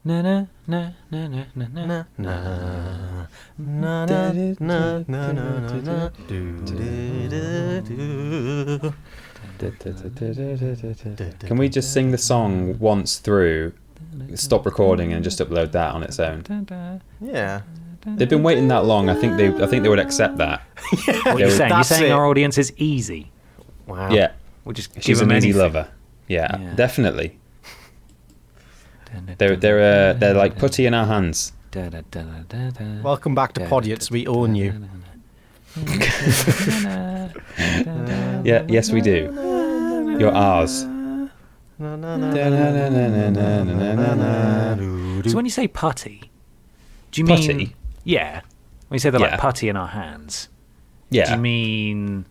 Na na na na na na na Na na na na na na. Can we just sing the song once through, stop recording, and just upload that on its own? Yeah. They've been waiting that long. I think they would accept that. What are you saying? You're saying our audience is easy. Wow. Yeah, We'll just give she's them an easy anything. lover. Yeah, Yeah. definitely. They're like putty in our hands. Welcome back to Podiots. We own you. Yeah, yes we do. You're ours. So when you say putty, do you mean... Putty? Yeah. When you say they're Yeah. like putty in our hands, Yeah. do you mean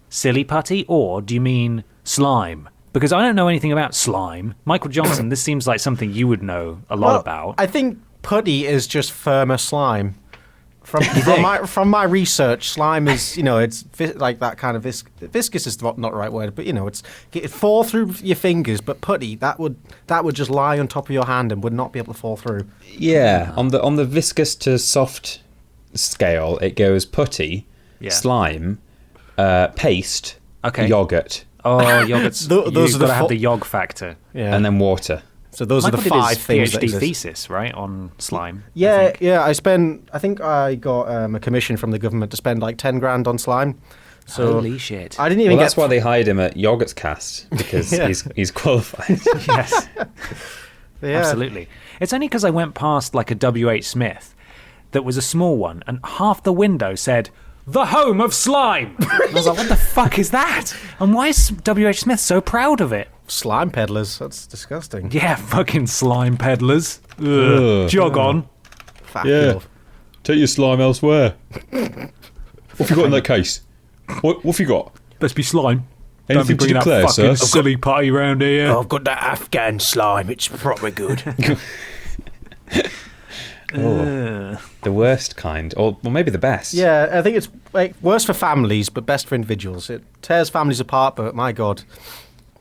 silly putty or do you mean slime? Because I don't know anything about slime. Michael Johnson, this seems like something you would know a lot about. I think putty is just firmer slime. From my research, slime is, it's like that kind of viscous is not the right word, but it fall through your fingers. But putty, that would just lie on top of your hand and would not be able to fall through. Yeah, on the viscous to soft scale, it goes putty, slime, paste, yogurt, yogurts. Those You've are got to have the yog factor. Yeah. and then water. So those Michael are the did his five things that PhD exist. thesis, right, on slime. Yeah. I think I got a commission from the government to spend like 10 grand on slime. So Holy shit. I didn't even Well, that's why they hired him at Yogurt's Cast, because he's qualified. Yes, Yeah. absolutely. It's only because I went past like a W.H. Smith that was a small one, and half the window said, "The home of slime." And I was like, what the fuck is that? And why is W.H. Smith so proud of it? Slime peddlers. That's disgusting. Yeah, fucking slime peddlers. Ugh. Jog on. Fuck Yeah. you. Take your slime elsewhere. What have you got in that case? What have you got? Let's be slime. Anything to declare, sir? Silly putty round here. I've got that Afghan slime. It's proper good. The worst kind, or maybe the best. Yeah, I think it's like worse for families, but best for individuals. It tears families apart, but my God.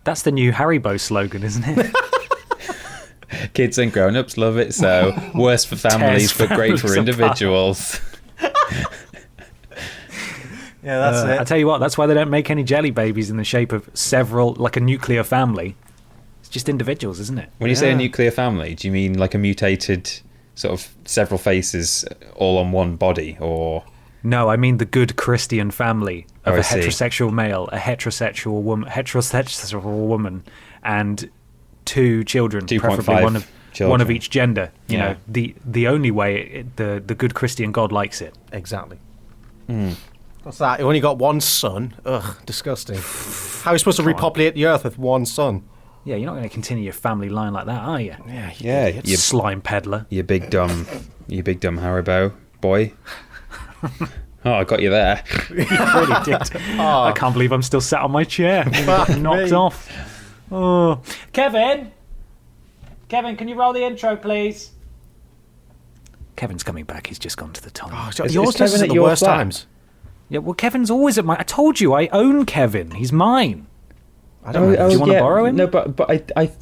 That's the new Haribo slogan, isn't it? Kids and grown-ups love it, so worse for families, but great for families individuals. Yeah, that's I tell you what, that's why they don't make any jelly babies in the shape of several, like a nuclear family. It's just individuals, isn't it? When you say a Yeah. nuclear family, do you mean like a mutated sort of several faces all on one body, or... No, I mean the good Christian family of Oh, a I see. heterosexual male, a heterosexual woman, and two children, 2.5 preferably one of children. each gender. You Yeah. know, the only way the good Christian God likes it. Exactly. What's that? You only got one son? Ugh, disgusting. How are you supposed to repopulate the earth with one son? Yeah, you're not going to continue your family line like that, are you? Yeah, You slime peddler. you big dumb Haribo boy. Oh, I got you there. You really did. I can't believe I'm still sat on my chair. I'm gonna get knocked me. off. Oh, Kevin, can you roll the intro, please? Kevin's coming back. He's just gone to the toilet. Oh, Is yours Kevin is at the your worst flat? times. Yeah, well, Kevin's always at my... I told you, I own Kevin. He's mine. I don't know. Do you wanna borrow him? No, but I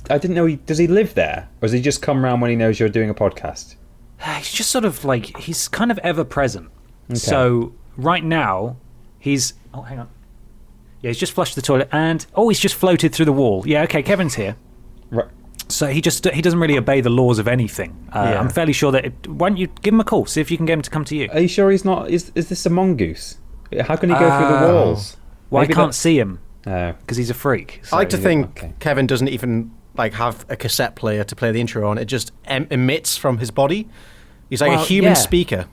didn't know does he live there, or does he just come round when he knows you're doing a podcast? He's just sort of like... He's kind of ever-present. So, right now, he's... Oh, hang on. Yeah, he's just flushed the toilet, and... Oh, he's just floated through the wall. Yeah, okay, Kevin's here. Right. So he doesn't really obey the laws of anything. Yeah. I'm fairly sure that... Why don't you give him a call, see if you can get him to come to you. Are you sure he's not? Is this a mongoose? How can he go through the walls? Well, Maybe I can't see him, Oh. because he's a freak. I like to So- think okay. Kevin doesn't even like have a cassette player to play the intro on. It just emits from his body. He's like Well, a human yeah. speaker.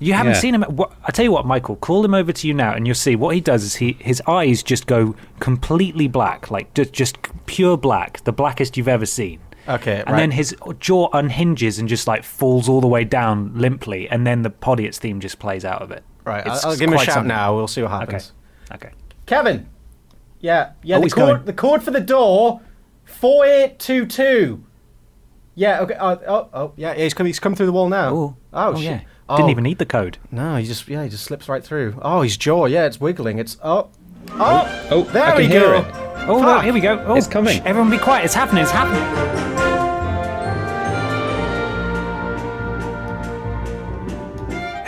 You haven't Yeah. seen him. I tell you what, Michael, call him over to you now, and you'll see what he does is his eyes just go completely black, like just pure black, the blackest you've ever seen. Okay, And then his jaw unhinges and just like falls all the way down limply, and then the Podiots theme just plays out of it. Right, It's I'll give him a quite shout something. now. We'll see what happens. Okay. Kevin. Yeah. Oh, he's going. The code for the door, 4822. Yeah. Okay. Yeah. He's come through the wall now. Oh, shit. yeah. Oh, Didn't even need the code. No, he just slips right through. Oh, his jaw. Yeah, it's wiggling. It's Oh, there I we can hear go. it. Oh, Fuck. here we go. Oh, It's coming. Everyone be quiet. It's happening.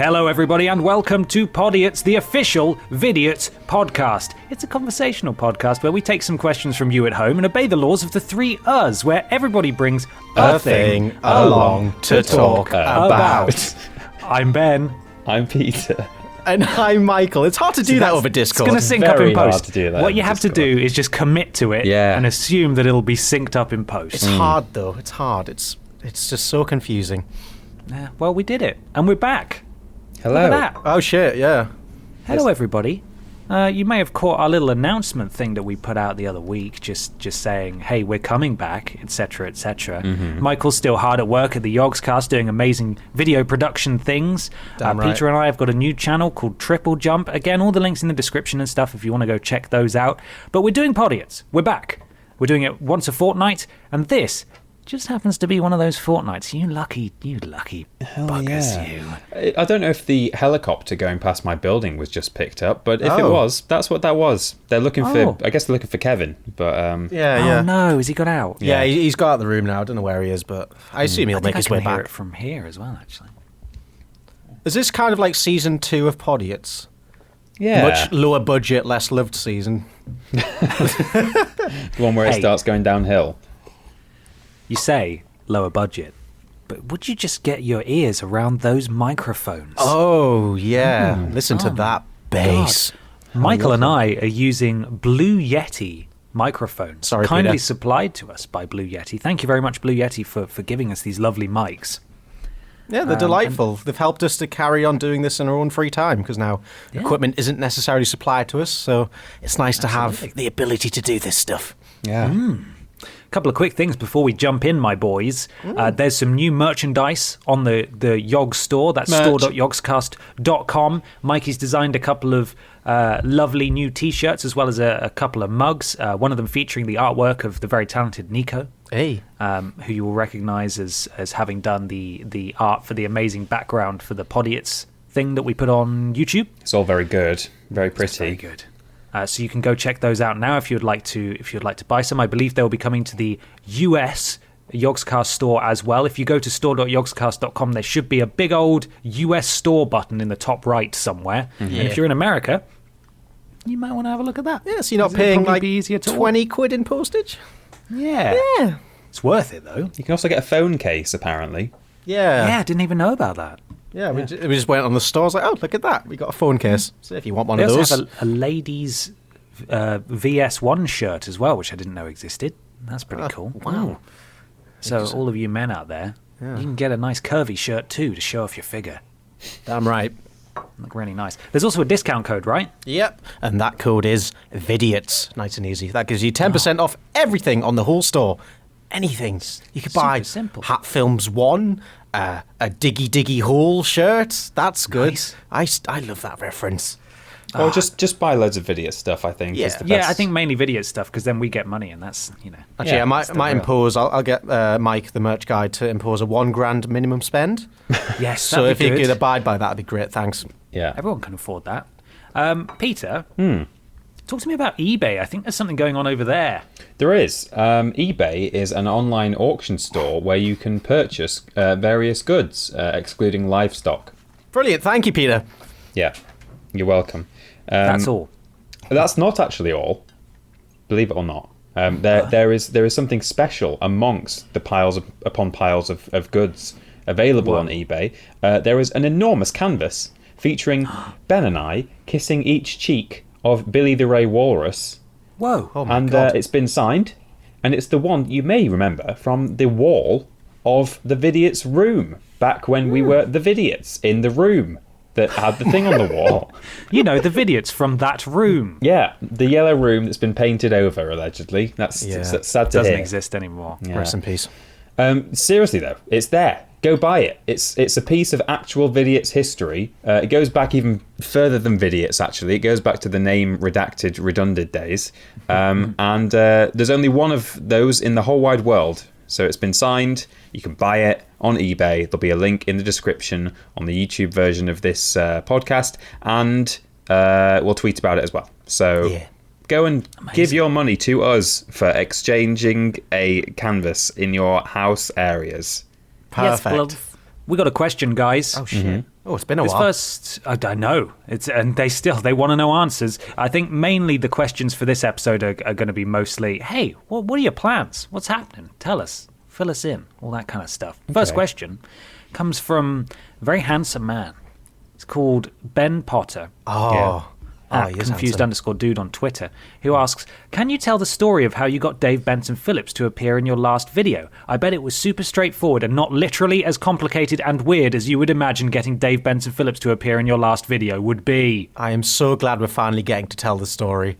Hello, everybody, and welcome to Podiots, the official Vidiots podcast. It's a conversational podcast where we take some questions from you at home and obey the laws of the three Us, where everybody brings a thing along to talk about. I'm Ben. I'm Peter. And I'm Michael. It's hard to do that over Discord. It's going to sync up in Very hard post. to do that What you over have to Discord. do is just commit to it and assume that it'll be synced up in post. It's hard, though. It's hard. It's just so confusing. Yeah, well, we did it, and we're back. Hello. Look at that. Oh, shit, yeah. Hello, everybody. You may have caught our little announcement thing that we put out the other week, just saying, hey, we're coming back, etc., etc. Michael's still hard at work at the Yogscast doing amazing video production things. Damn right. Peter and I have got a new channel called Triple Jump. Again, all the links in the description and stuff if you want to go check those out. But we're doing Podiots. We're back. We're doing it once a fortnight, and this just happens to be one of those fortnights. You lucky buggers, you. I don't know if the helicopter going past my building was just picked up, but if it was, that's what that was. They're looking for, I guess they're looking for Kevin, but... Yeah. Oh, no, has he got out? Yeah, he's got out of the room now. I don't know where he is, but I assume he'll make his way I can hear back. it from here as well, actually. Is this kind of like season 2 of Podiots? Yeah. Much lower budget, less loved season. The one where it starts going downhill. You say lower budget, but would you just get your ears around those microphones? Oh, yeah. Listen to that bass. Michael and I are using Blue Yeti microphones, Sorry, kindly Peter. supplied to us by Blue Yeti. Thank you very much, Blue Yeti, for giving us these lovely mics. Yeah, they're delightful. They've helped us to carry on doing this in our own free time because now equipment isn't necessarily supplied to us, so it's nice to have the ability to do this stuff. Yeah. Couple of quick things before we jump in, my boys. There's some new merchandise on the Yogs store. That's store.yogscast.com. Mikey's designed a couple of lovely new T-shirts as well as a couple of mugs. One of them featuring the artwork of the very talented Nico, who you will recognise as having done the art for the amazing background for the Podiots thing that we put on YouTube. It's all very good. Very pretty. It's very good. So you can go check those out now if you'd like to buy some. I believe they'll be coming to the US Yogscast store as well. If you go to store.yogscast.com, there should be a big old US store button in the top right somewhere. And if you're in America, you might want to have a look at that. Yeah, so you're not paying like 20 quid in postage? Yeah. It's worth it, though. You can also get a phone case, apparently. Yeah, I didn't even know about that. Yeah, we just went on the store. I was like, oh, look at that. We got a phone case. So if you want one They of also those. have a ladies' VS1 shirt as well, which I didn't know existed. That's pretty cool. Wow. So all of you men out there, you can get a nice curvy shirt too to show off your figure. Damn right. Look really nice. There's also a discount code, right? Yep. And that code is Vidiots. Nice and easy. That gives you 10% off everything on the whole store. Anything. You could buy simple. Hat Films 1, a Diggy Diggy Hole shirt. That's good. Nice. I love that reference. Or just buy loads of video stuff, I think. Yeah. is the Yeah, best. I think mainly video stuff because then we get money and that's, Actually, I it's the might real. impose. I'll get Mike, the merch guy, to impose a $1,000 minimum spend. Yes, So if that'd be you good. could abide by that, that'd be great. Thanks. Yeah. Everyone can afford that. Peter, talk to me about eBay. I think there's something going on over there. There is. eBay is an online auction store where you can purchase various goods, excluding livestock. Brilliant. Thank you, Peter. Yeah, you're welcome. That's all. That's not actually all. Believe it or not. There is something special amongst the piles upon piles of goods available on eBay. There is an enormous canvas featuring Ben and I kissing each cheek of Billy the Ray Walrus. Whoa. Oh my And God. it's been signed, and it's the one you may remember from the wall of the Vidiots room back when we were the Vidiots in the room that had the thing on the wall. You know, the Vidiots from that room. Yeah, the yellow room that's been painted over, allegedly. That's sad to Doesn't hear. exist anymore. Yeah. Rest in peace. Seriously though, it's there. Go buy it. It's a piece of actual Vidiots history. It goes back even further than Vidiots, actually. It goes back to the name redacted, redundant days. And there's only one of those in the whole wide world. So it's been signed. You can buy it on eBay. There'll be a link in the description on the YouTube version of this podcast. And we'll tweet about it as well. So go and give your money to us for exchanging a canvas in your house areas. Perfect. Yes, We got a question, guys. Oh shit! Oh, it's been a This while. first, I know, and they want to know answers. I think mainly the questions for this episode are going to be mostly, hey, what are your plans? What's happening? Tell us, fill us in, all that kind of stuff. First question comes from a very handsome man. It's called Ben Potter. At he is handsome. confused_dude on Twitter, who asks, can you tell the story of how you got Dave Benson Phillips to appear in your last video? I bet it was super straightforward and not literally as complicated and weird as you would imagine getting Dave Benson Phillips to appear in your last video would be. I am so glad we're finally getting to tell the story.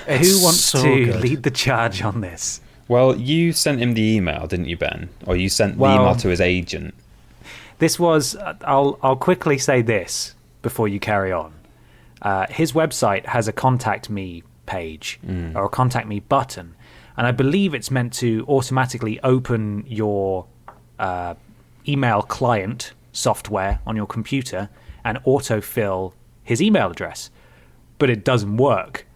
Who wants so to good. lead the charge on this? Well, you sent him the email, didn't you, Ben? Or you sent the email to his agent. This was, I'll quickly say this before you carry on. His website has a contact me page or a contact me button, and I believe it's meant to automatically open your email client software on your computer and autofill his email address. But it doesn't work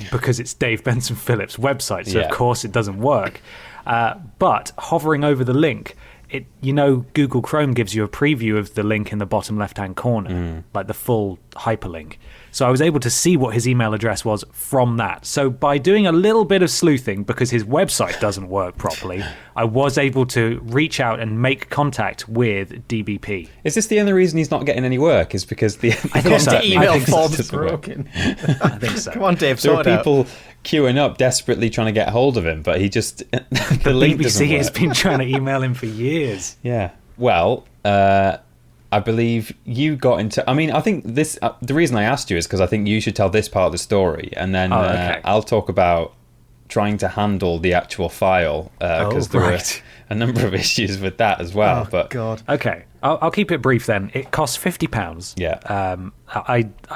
because it's Dave Benson Phillips' website, so of course it doesn't work. But hovering over the link, Google Chrome gives you a preview of the link in the bottom left-hand corner, like the full hyperlink. So I was able to see what his email address was from that. So by doing a little bit of sleuthing, because his website doesn't work properly, I was able to reach out and make contact with DBP. Is this the only reason he's not getting any work? Is because the email form doesn't is broken. I think so. Come on, Dave, There are sort it out. people queuing up desperately trying to get hold of him, but he just the link doesn't BBC work. has been trying to email him for years. Yeah. Well, I believe you got into. I mean, I think this. The reason I asked you is because I think you should tell this part of the story, and then I'll talk about trying to handle the actual file because there were a number of issues with that as well. Oh, God. Okay, I'll keep it brief then. It costs £50. Yeah.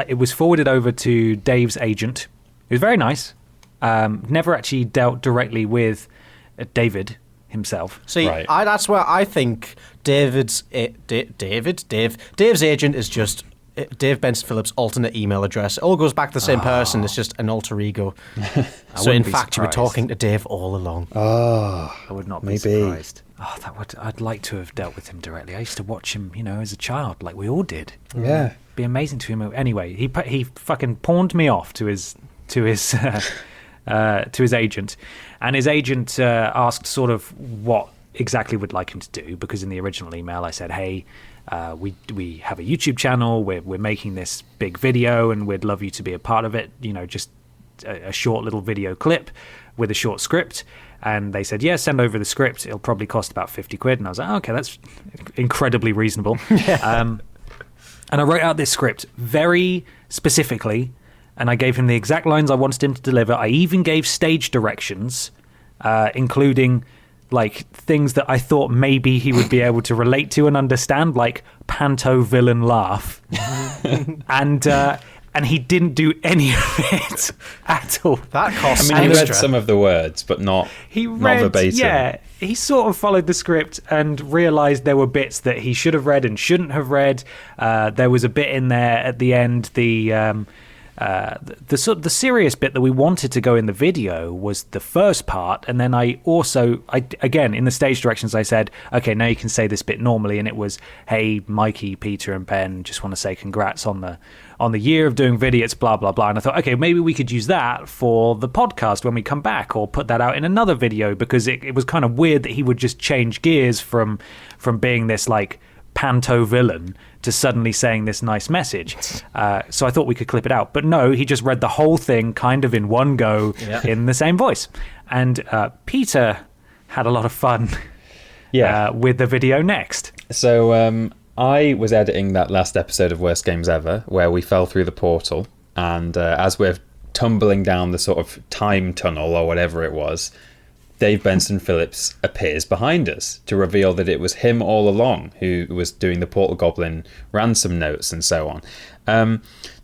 It was forwarded over to Dave's agent. It was very nice. Never actually dealt directly with David himself. See, Right. That's where I think Dave's agent is just Dave Benson Phillips' alternate email address. It all goes back to the same person. It's just an alter ego. So in wouldn't be fact, you were surprised. talking to Dave all along. I would not be maybe. surprised. I'd like to have dealt with him directly. I used to watch him, as a child, like we all did. Yeah. Be amazing to him. Anyway, he fucking pawned me off to his agent, and his agent asked sort of what exactly would like him to do, because in the original email I said, hey, we have a YouTube channel, we're making this big video and we'd love you to be a part of it, just a short little video clip with a short script. And they said, yeah, send over the script, it'll probably cost about 50 quid. And I was like, okay, that's incredibly reasonable. And I wrote out this script very specifically, and I gave him the exact lines I wanted him to deliver. I even gave stage directions, including like things that I thought maybe he would be able to relate to and understand, like panto villain laugh. And he didn't do any of it at all. That costs I mean, he extra. read some of the words, but not Not verbatim. Yeah, he sort of followed the script and realised there were bits that he should have read and shouldn't have read. There was a bit in there at the end, the serious bit that we wanted to go in the video was the first part, and then I again in the stage directions I said, okay, now you can say this bit normally, and it was, hey, Mikey, Peter, and Ben, just want to say congrats on the year of doing Vidiots, blah blah blah. And I thought, okay, maybe we could use that for the podcast when we come back, or put that out in another video, because it was kind of weird that he would just change gears from being this like panto villain to suddenly saying this nice message. So I thought we could clip it out. But no, he just read the whole thing kind of in one go in the same voice. And Peter had a lot of fun with the video next. So I was editing that last episode of Worst Games Ever, where we fell through the portal. And as we're tumbling down the sort of time tunnel or whatever it was, Dave Benson Phillips appears behind us to reveal that it was him all along who was doing the Portal Goblin ransom notes and so on.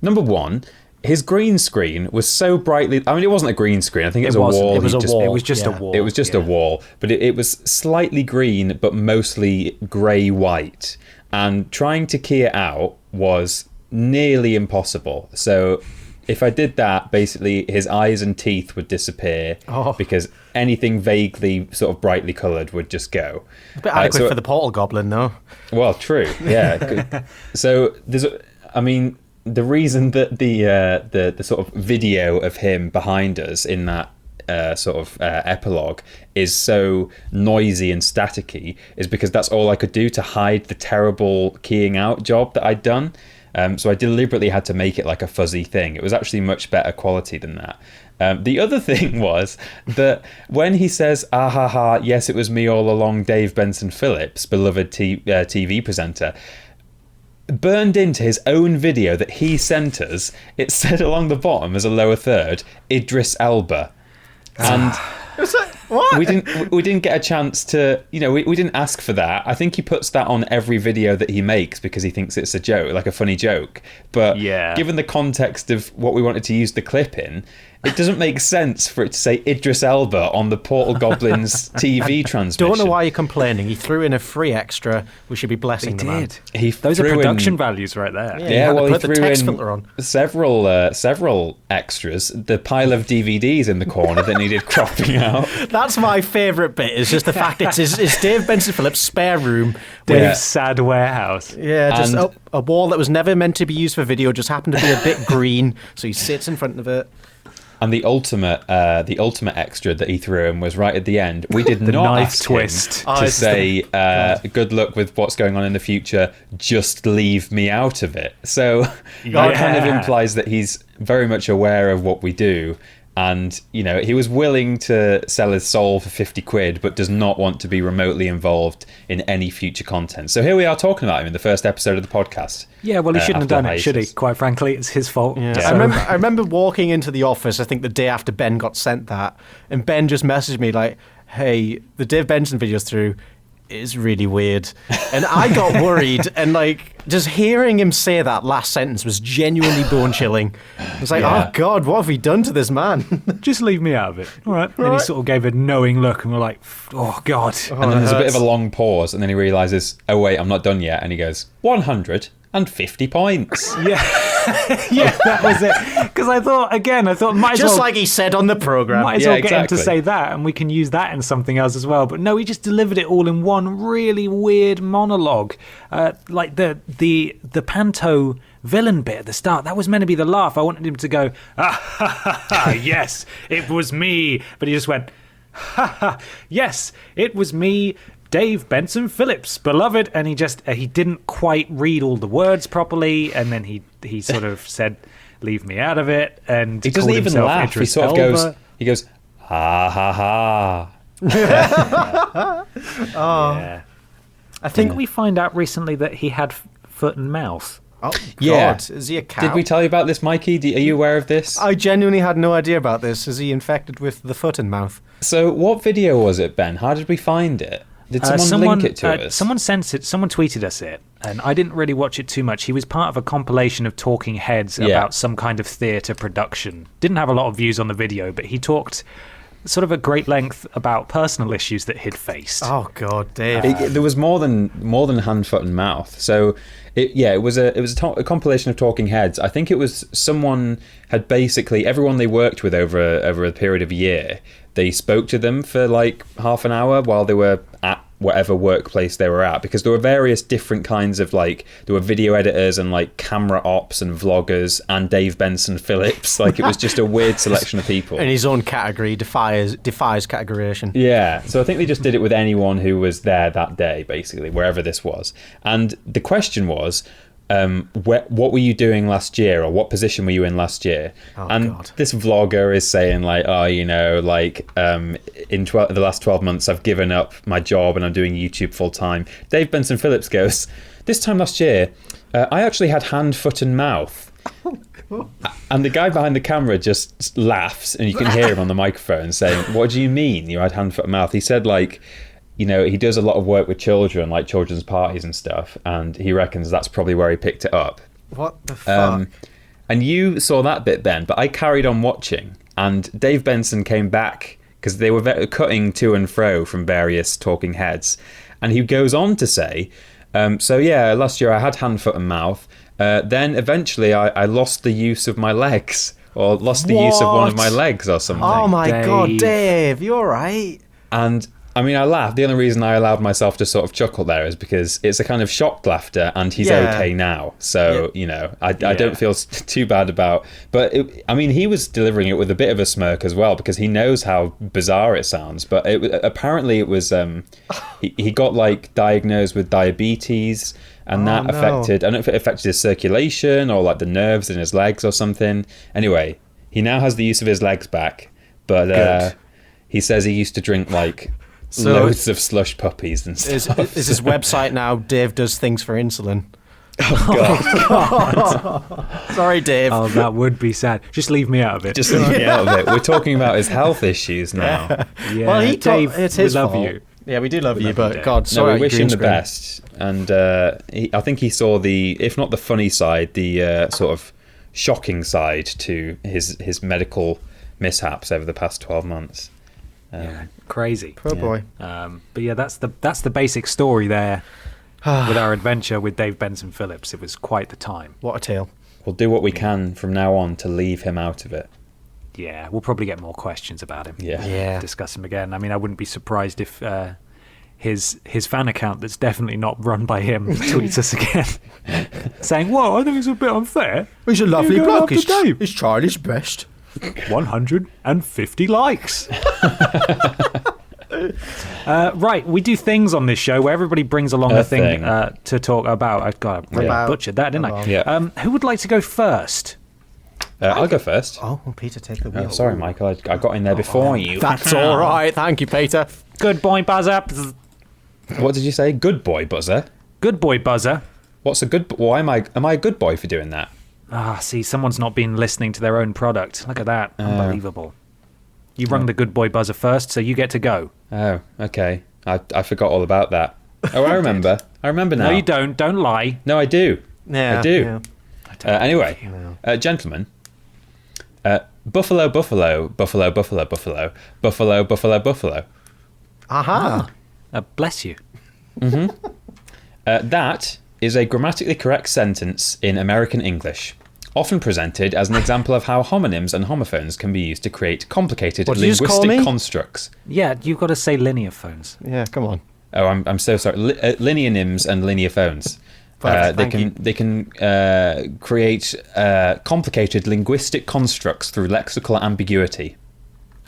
Number one, his green screen was so brightly... I mean, it wasn't a green screen. I think it was a wall. It was a wall. It was just a wall. It was just a wall. But it was slightly green, but mostly grey-white. And trying to key it out was nearly impossible. So if I did that, basically his eyes and teeth would disappear because anything vaguely sort of brightly coloured would just go. A bit adequate for the portal goblin, though. Well, true, yeah. So the reason that the sort of video of him behind us in that epilogue is so noisy and staticky is because that's all I could do to hide the terrible keying out job that I'd done. So I deliberately had to make it like a fuzzy thing. It was actually much better quality than that. The other thing was that when he says, "Ah ha ha, yes, it was me all along, Dave Benson Phillips, beloved TV presenter," burned into his own video that he sent us, it said along the bottom as a lower third, Idris Elba. And what? we didn't get a chance to, we didn't ask for that. I think he puts that on every video that he makes because he thinks it's a joke, like a funny joke. But given the context of what we wanted to use the clip in, it doesn't make sense for it to say Idris Elba on the Portal Goblins TV transmission. Don't know why you're complaining. He threw in a free extra. We should be blessing the man. Those are production values right there. Yeah, well, he threw text in filter on. several extras. The pile of DVDs in the corner that needed cropping out. That's my favourite bit. Is just the fact it's Dave Benson Phillips' spare room. Dave's sad warehouse. Yeah, just a wall that was never meant to be used for video just happened to be a bit green, so he sits in front of it. And the ultimate extra that he threw in was right at the end. We did not ask twist him to say, good luck with what's going on in the future, just leave me out of it. So that kind of implies that he's very much aware of what we do. And, he was willing to sell his soul for 50 quid, but does not want to be remotely involved in any future content. So here we are talking about him in the first episode of the podcast. Yeah, well, he shouldn't have done it, should he? Quite frankly, it's his fault. Yeah. So. I remember walking into the office, I think the day after Ben got sent that, and Ben just messaged me like, hey, the Dave Benson video's through. Is really weird. And I got worried, and just hearing him say that last sentence was genuinely bone chilling. I was like, oh God, what have we done to this man? Just leave me out of it. All right. Then he sort of gave a knowing look, and we're like, oh God. And then there's a bit of a long pause, and then he realizes, oh wait, I'm not done yet. And he goes, 150 points. Yeah, that was it. Because I thought, might as well... Just like he said on the programme. Might as well get him to say that, and we can use that in something else as well. But no, he just delivered it all in one really weird monologue. Like the Panto villain bit at the start, that was meant to be the laugh. I wanted him to go, yes, it was me. But he just went, yes, it was me, Dave Benson Phillips, beloved. And he didn't quite read all the words properly, and then he sort of said, leave me out of it, and he doesn't even laugh. Idris he sort of goes, ha ha ha. Yeah. I think we find out recently that he had foot and mouth. Oh, God. Is he a cow? Did we tell you about this, Mikey? Are you aware of this? I genuinely had no idea about this. Is he infected with the foot and mouth? So what video was it, Ben? How did we find it? Did someone link it to us? Someone sent it. Someone tweeted us it, and I didn't really watch it too much. He was part of a compilation of talking heads about some kind of theatre production. Didn't have a lot of views on the video, but he talked sort of at great length about personal issues that he'd faced. Oh God, Dave! There was more than hand, foot, and mouth. So it was a compilation of talking heads. I think it was someone had basically everyone they worked with over a period of a year. They spoke to them for like half an hour while they were at whatever workplace they were at, because there were various different kinds of there were video editors and camera ops and vloggers and Dave Benson Phillips. It was just a weird selection of people. In his own category, defies categorization. Yeah, so I think they just did it with anyone who was there that day, basically, wherever this was. And the question was, what were you doing last year, or what position were you in last year? God. This vlogger is saying in the last 12 months I've given up my job and I'm doing YouTube full time. Dave Benson Phillips goes, this time last year I actually had hand, foot and mouth. And the guy behind the camera just laughs, and you can hear him on the microphone saying, what do you mean you had hand, foot and mouth? He said he does a lot of work with children, like children's parties and stuff, and he reckons that's probably where he picked it up. What the fuck? And you saw that bit, Ben, but I carried on watching, and Dave Benson came back, because they were cutting to and fro from various talking heads, and he goes on to say, So yeah, last year I had hand, foot, and mouth. Then eventually I lost the use of my legs, or lost the use of one of my legs or something. Oh my God, Dave, you all right? And I mean, I laughed. The only reason I allowed myself to sort of chuckle there is because it's a kind of shocked laughter, and he's okay now. So, I don't feel too bad about. But I mean, he was delivering it with a bit of a smirk as well, because he knows how bizarre it sounds. But apparently it was he got like diagnosed with diabetes, and that affected. I don't know if it affected his circulation or like the nerves in his legs or something. Anyway, he now has the use of his legs back, but he says he used to drink like. Loads of slush puppies and stuff. Is his website now Dave Does Things for Insulin? Oh, God. Sorry, Dave. Oh, that would be sad. Just leave me out of it. Just leave me out of it. We're talking about his health issues now. Yeah, Well, Dave, it's his we love fault. you. Yeah, we do love you, but Dave. God, No, sorry. we wish him the green best. And I think he saw if not the funny side, the sort of shocking side to his medical mishaps over the past 12 months. Yeah, crazy. Poor boy. But yeah, that's the basic story there with our adventure with Dave Benson Phillips. It was quite the time. What a tale. We'll do what we can from now on to leave him out of it. Yeah, we'll probably get more questions about him. Yeah. Discuss him again. I mean, I wouldn't be surprised if his fan account that's definitely not run by him tweets us again saying, "Whoa, I think it's a bit unfair. He's a lovely You're going bloke. after Dave." He's tried his best. 150 likes." Right, we do things on this show where everybody brings along a thing to talk about. I butchered that, didn't I? Yeah. Who would like to go first? I'll go first. Oh, Peter, take the wheel. Oh, sorry, Michael. I got in there before you. That's all right. Thank you, Peter. Good boy, buzzer. What did you say? Good boy, buzzer. Good boy, buzzer. What's a good? Why am I a good boy for doing that? See, someone's not been listening to their own product. Look at that. Unbelievable. You rung the good boy buzzer first, so you get to go. Oh, okay. I forgot all about that. Oh, I remember. I remember now. No, you don't. Don't lie. No, I do. Yeah, I do. Anyway, gentlemen. Buffalo, buffalo, buffalo, buffalo, buffalo, buffalo, buffalo, buffalo. Aha. Bless you. That is a grammatically correct sentence in American English, often presented as an example of how homonyms and homophones can be used to create complicated What did you just call linguistic me? constructs. Yeah, you've got to say linear phones. Yeah, come on. Oh, I'm so sorry. Lineonyms and linear phones. They can create complicated linguistic constructs through lexical ambiguity.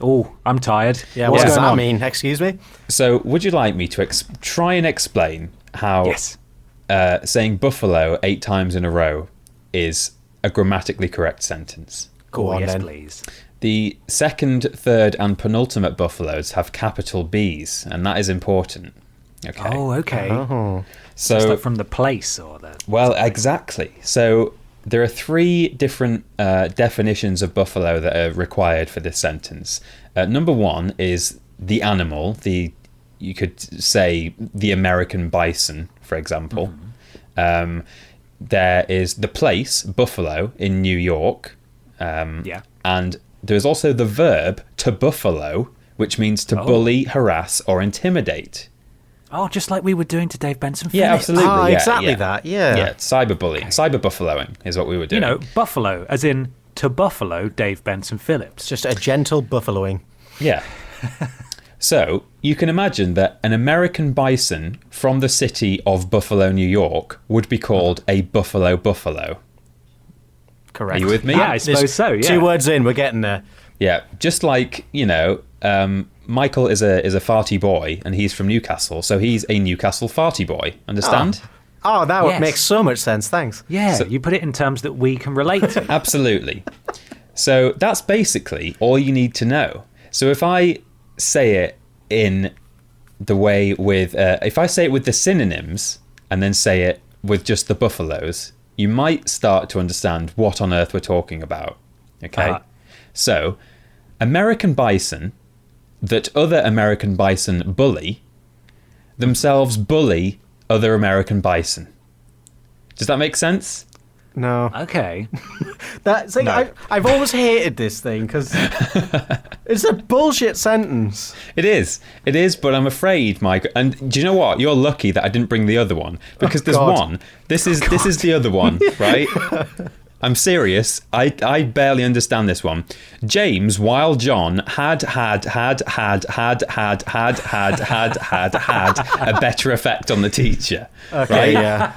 Oh, I'm tired. Yeah, What's what does going that on? mean? Excuse me? So, would you like me to try and explain how Yes. saying buffalo 8 times in a row is a grammatically correct sentence? Go on, yes, then. please. The second, third, and penultimate buffaloes have capital B's, and that is important. Okay. Oh, okay. Oh. So it's So, like from the place or the... well, exactly. So there are 3 different definitions of buffalo that are required for this sentence. Number 1 is the animal, you could say the American bison, for example. There is the place, Buffalo, in New York. Yeah. And there's also the verb to buffalo, which means to bully, harass, or intimidate. Oh, just like we were doing to Dave Benson Phillips. Yeah, absolutely. Ah, yeah, exactly yeah. that, yeah. Yeah, cyberbullying, cyberbuffaloing is what we were doing. You know, buffalo, as in to buffalo Dave Benson Phillips. It's just a gentle buffaloing. Yeah. So you can imagine that an American bison from the city of Buffalo, New York, would be called a buffalo buffalo. Correct. Are you with me? Yeah, I suppose so, yeah. 2 words in, we're getting there. Yeah, just like, Michael is a farty boy, and he's from Newcastle, so he's a Newcastle farty boy. Understand? Oh, that Yes. makes so much sense. Thanks. Yeah, you put it in terms that we can relate to. Absolutely. So that's basically all you need to know. So if I say it in the way if I say it with the synonyms and then say it with just the buffaloes, you might start to understand what on earth we're talking about. Okay? Uh-huh. So, American bison that other American bison bully themselves bully other American bison. Does that make sense? No. Okay. That's like, No. I've always hated this thing because it's a bullshit sentence. It is, but I'm afraid, Mike. And do you know what? You're lucky that I didn't bring the other one because there's God. one. This is the other one, right? I'm serious. I barely understand this one. James, while John had a better effect on the teacher. Okay, right?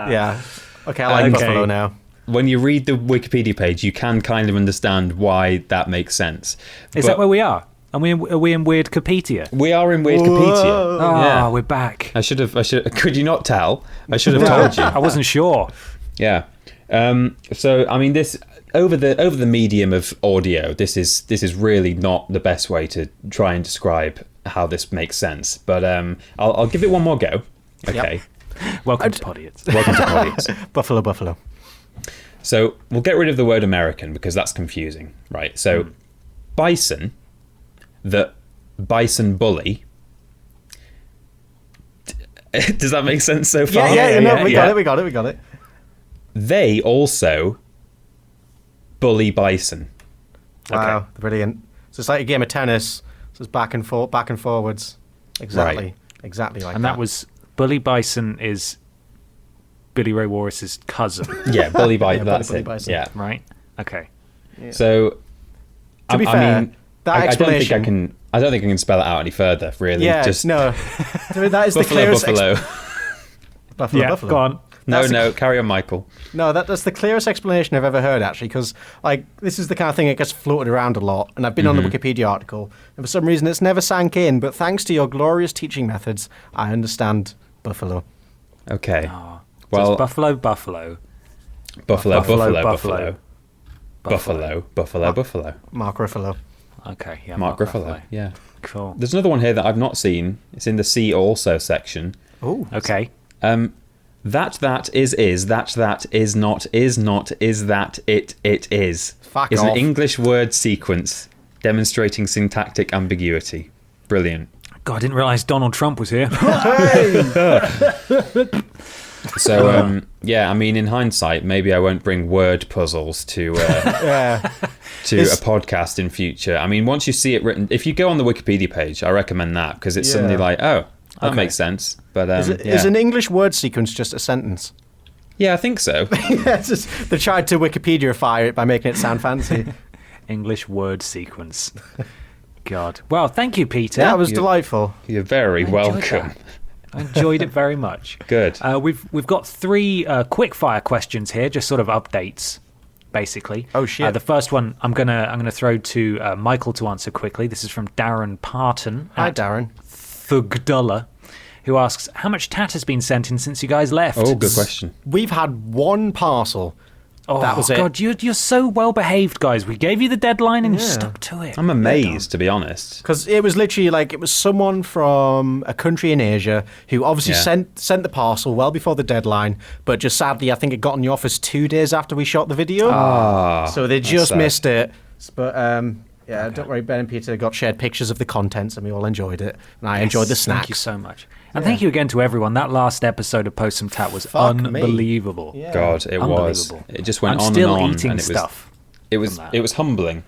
yeah. Okay, I like Buffalo now. When you read the Wikipedia page, you can kind of understand why that makes sense. Is that where we are? Are we in Weirdcopedia? We are in Weirdcopedia. Oh, Yeah. we're back. I should have. Could you not tell? I should have told you. I wasn't sure. Yeah. So I mean, this over the medium of audio, this is really not the best way to try and describe how this makes sense. But I'll give it one more go. Okay. Welcome to Podiots. Welcome to Podiots. Buffalo. So we'll get rid of the word American because that's confusing, right? So bison, the bison bully. Does that make sense so far? We got it. They also bully bison. Wow, brilliant. So it's like a game of tennis. So it's back and forwards. Exactly. Right. Exactly like And that was Bully Bison is Billy Ray Walris's cousin, Yeah, bully bison. Yeah, That's bully it. bison. Yeah. right? Okay. So To be fair, that I don't think explanation. I don't think I can spell it out any further. Really, Yeah, just no. That is the clearest. Buffalo. Buffalo. Go on. No, carry on, Michael. No, that's the clearest explanation I've ever heard, actually, because like this is the kind of thing that gets floated around a lot, and I've been on the Wikipedia article, and for some reason it's never sank in. But thanks to your glorious teaching methods, I understand Buffalo. Okay. Oh, so Well, it's Buffalo. Buffalo. Mark Ruffalo. Okay, yeah. Mark Ruffalo. Yeah. Cool. There's another one here that I've not seen. It's in the See Also section. Oh, Okay. That is that is not is that it is. Fuck is off. an English word sequence demonstrating syntactic ambiguity. Brilliant. God, I didn't realise Donald Trump was here. So yeah, I mean, in hindsight, maybe I won't bring word puzzles to yeah. to a podcast in future. I mean, once you see it written, if you go on the Wikipedia page, I recommend that because it's suddenly Yeah. like, oh, that Okay. makes sense. But Is an English word sequence just a sentence? yeah, I think so. Yeah, it's just, they tried to Wikipedia-ify it by making it sound fancy. English word sequence. God. Well, thank you, Peter. That was delightful. You're very enjoyed welcome. that. I enjoyed it very much. Good. We've got 3 quick fire questions here, just sort of updates, basically. Oh, shit. The first one I'm gonna throw to Michael to answer quickly. This is from Darren Parton Hi, at Darren. Thugdulla, who asks, how much tat has been sent in since you guys left? Oh, good question. We've had one parcel. Oh, that was it. God, you're so well behaved, guys. We gave you the deadline and you Yeah. stuck to it. I'm amazed, to be honest. Because it was literally like it was someone from a country in Asia who obviously Yeah. sent the parcel well before the deadline, but just sadly I think it got in the office 2 days after we shot the video. So they just sad. missed it. But yeah, don't worry, Ben and Peter got shared pictures of the contents and we all enjoyed it. And I enjoyed the snacks. Thank you so much. And thank you again to everyone. That last episode of Post Some Tat was Fuck me. unbelievable. Yeah. God, it was. Unbelievable. It just went I'm on still and on. eating and stuff. It was from that. it was humbling.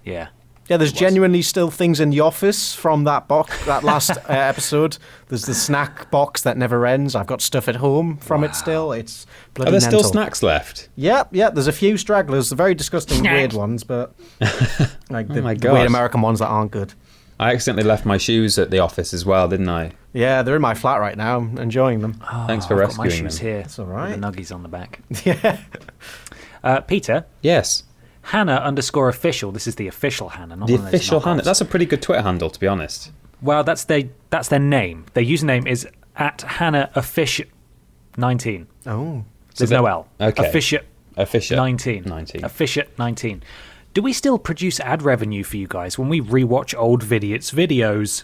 Yeah. Yeah, there's genuinely still things in the office from that that last episode. There's the snack box that never ends. I've got stuff at home from it still. It's bloody Are there still mental. snacks left? Yep. There's a few stragglers. They're very disgusting, weird ones, but like the my weird God. American ones that aren't good. I accidentally left my shoes at the office as well, didn't I? Yeah, they're in my flat right now. I'm enjoying them. Thanks for I've got my rescuing shoes them. here. That's all right. With the nuggies on the back. Yeah. Peter, Yes. Hannah_official. This is the official Hannah, not The one of those official Hannah. knockoffs. That's a pretty good Twitter handle, to be honest. Well, that's their name. Their username is at HannahOfficial19. Oh. There's no L. Okay. Official Official 19. 19. Official 19. Do we still produce ad revenue for you guys when we rewatch old Vidiots videos?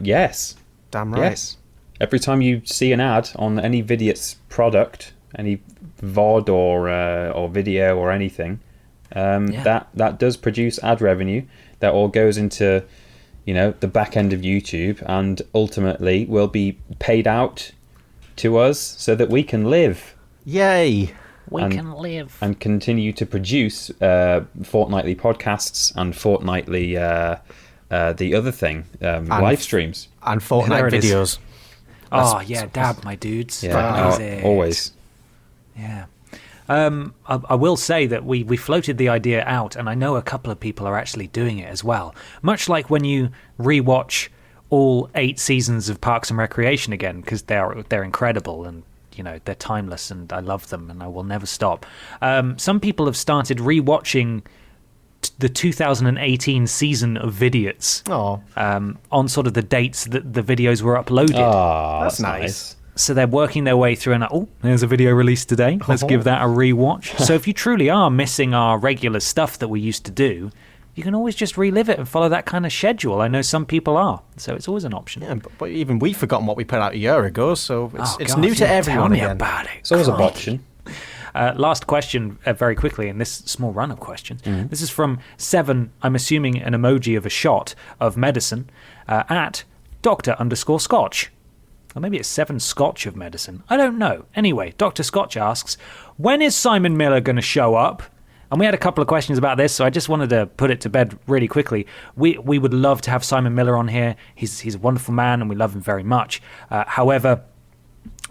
Yes. Damn right. Yes. Every time you see an ad on any Vidiots product, any VOD or video or anything, that does produce ad revenue. That all goes into, the back end of YouTube and ultimately will be paid out to us so that we can live. Yay. We can live. And continue to produce fortnightly podcasts and fortnightly the other thing, live streams. And Fortnite videos. Dab, my dudes. Yeah, always. Yeah. I will say that we floated the idea out, and I know a couple of people are actually doing it as well. Much like when you rewatch all 8 seasons of Parks and Recreation again, because they're incredible and they're timeless, and I love them, and I will never stop. Some people have started rewatching the 2018 season of Vidiots on sort of the dates that the videos were uploaded. Oh, that's nice. So they're working their way through and there's a video released today. Let's give that a rewatch. So if you truly are missing our regular stuff that we used to do, you can always just relive it and follow that kind of schedule. I know some people are, so it's always an option. Yeah, but even we've forgotten what we put out a year ago, so it's new to everyone tell me again. About it. It's always an option. Last question, very quickly, in this small run of questions. Mm-hmm. This is from 7, I'm assuming an emoji of a shot of medicine, at Dr_Scotch. Or maybe it's 7 Scotch of medicine. I don't know. Anyway, Dr. Scotch asks, when is Simon Miller going to show up? And we had a couple of questions about this, so I just wanted to put it to bed really quickly. We would love to have Simon Miller on here. He's a wonderful man, and we love him very much. However,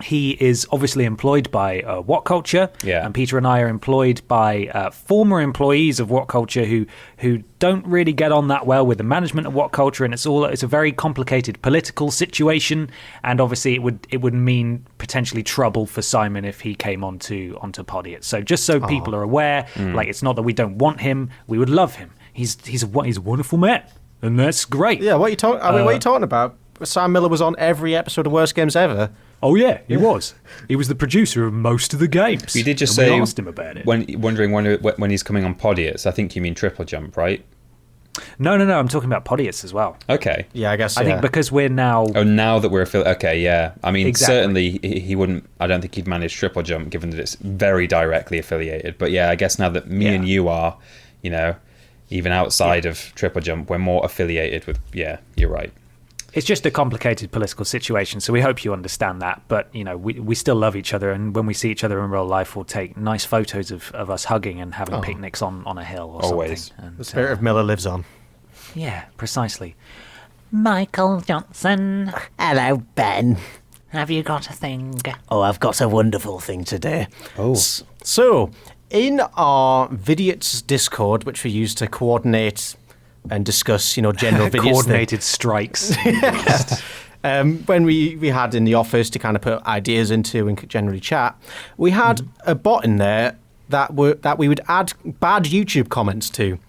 he is obviously employed by What Culture, and Peter and I are employed by former employees of What Culture who don't really get on that well with the management of What Culture, and it's a very complicated political situation, and obviously it would mean potentially trouble for Simon if he came onto Podiots. So just so people are aware, it's not that we don't want him, we would love him. He's a wonderful man, and that's great. Yeah, what are you talking? What are you talking about? Simon Miller was on every episode of Worst Games Ever. Oh yeah, he was. He was the producer of most of the games. You did just say, we asked him about it. Wondering when he's coming on Podiots. I think you mean Triple Jump, right? No. I'm talking about Podiots as well. Okay. Yeah, I guess. I think because we're now. Oh, now that we're affiliated. Okay, yeah. I mean, Exactly. certainly he wouldn't. I don't think he'd manage Triple Jump, given that it's very directly affiliated. But yeah, I guess now that me and you are, even outside of Triple Jump, we're more affiliated with. Yeah, you're right. It's just a complicated political situation, so we hope you understand that. But, we still love each other, and when we see each other in real life, we'll take nice photos of us hugging and having picnics on a hill or Always. something. And, The spirit of Miller lives on. Yeah, precisely. Michael Johnson. Hello, Ben. Have you got a thing? Oh, I've got a wonderful thing today. Oh. So, in our Vidiots Discord, which we use to coordinate and discuss, general Vidiots Coordinated strikes. When we had in the office to kind of put ideas into and generally chat, we had a bot in there that we would add bad YouTube comments to.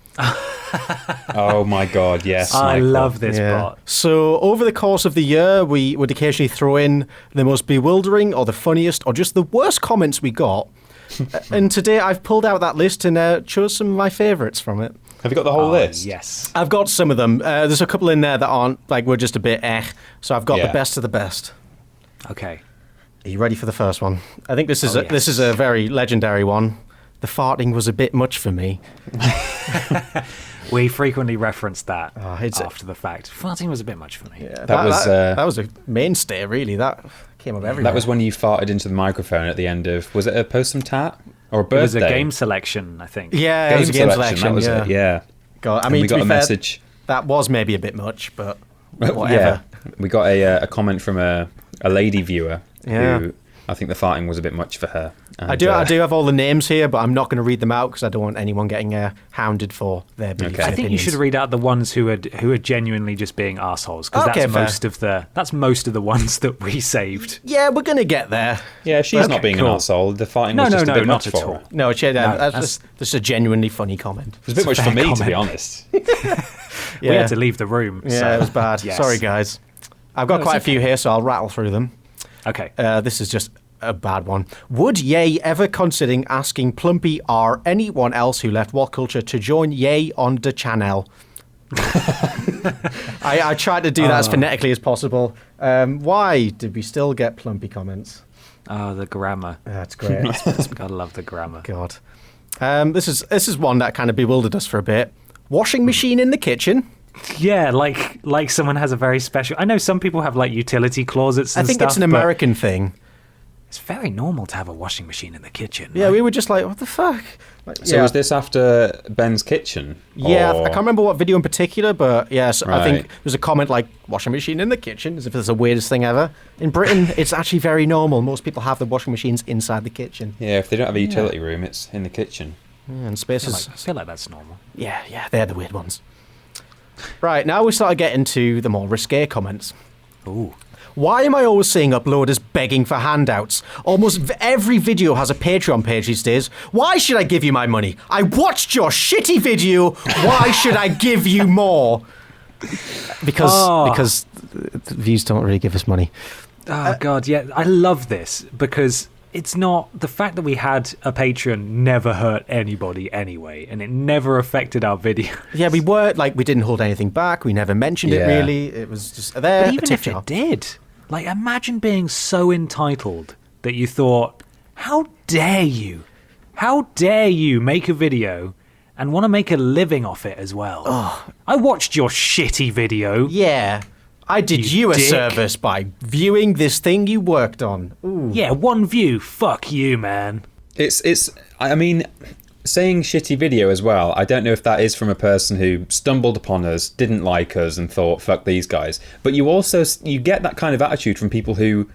Oh my God, yes. I Michael. love this bot. So over the course of the year, we would occasionally throw in the most bewildering or the funniest or just the worst comments we got. And today I've pulled out that list and chose some of my favourites from it. Have you got the whole list? Yes. I've got some of them. There's a couple in there that aren't, we're just a bit So I've got the best of the best. Okay. Are you ready for the first one? I think this is yes. this is a very legendary one. The farting was a bit much for me. We frequently reference that it's after the fact. Farting was a bit much for me. Yeah, that was a mainstay, really. That came up everywhere. That was when you farted into the microphone at the end of, was it a Post Some Tat? Or a birthday? It was a game selection, I think. Yeah, it was a game selection. That was it, yeah. God, I And mean, we to got be a fair, message. that was maybe a bit much, but whatever. Yeah, we got a comment from a lady viewer Yeah. who I think the farting was a bit much for her. And, I do have all the names here, but I'm not going to read them out because I don't want anyone getting hounded for their beliefs. Okay. I think you should read out the ones who are genuinely just being assholes, because Okay, that's most of the ones that we saved. Yeah, we're going to get there. Yeah, she's not being cool. an arsehole. The farting was just a bit much not for at all. her. No, that's that's a genuinely funny comment. It was a bit much for fair me, to comment. be honest. Yeah. We had to leave the room. Yeah, so, it was bad. yes. Sorry, guys. I've got No, quite a it's few here, so I'll rattle through them. Okay. This is just a bad one. Would Ye ever considering asking Plumpy or anyone else who left What Culture to join Ye on the channel? I tried to do that as phonetically as possible. Why did we still get Plumpy comments? Oh, the grammar. That's great. Gotta love the grammar. God. This is one that kind of bewildered us for a bit. Washing machine in the kitchen. Yeah, like someone has a very special. I know some people have like utility closets. I And think stuff, it's an but American thing. It's very normal to have a washing machine in the kitchen. Yeah, right? we were just like, what the fuck? Like, So was this after Ben's kitchen? Yeah, or- I can't remember what video in particular, but yes, I think Right. there's a comment like, washing machine in the kitchen, as if it's the weirdest thing ever. In Britain, it's actually very normal. Most people have the washing machines inside the kitchen. Yeah, if they don't have a utility room, it's in the kitchen. Yeah, and I spaces... feel like that's normal. Yeah, they're the weird ones. Right, now we start to get into the more risque comments. Ooh. Why am I always seeing uploaders begging for handouts? Almost every video has a Patreon page these days. Why should I give you my money? I watched your shitty video. Why should I give you more? Because the views don't really give us money. Oh, God, yeah. I love this because it's not... The fact that we had a Patreon never hurt anybody anyway, and it never affected our video. Yeah, we didn't hold anything back. We never mentioned it Yeah. really. It was just there. But even if it did, like, imagine being so entitled that you thought, how dare you? How dare you make a video and want to make a living off it as well? I watched your shitty video. Yeah. I did you a dick. service by viewing this thing you worked on. Ooh. Yeah, one view. Fuck you, man. I mean, saying shitty video as well, I don't know if that is from a person who stumbled upon us, didn't like us, and thought, fuck these guys. But you get that kind of attitude from people who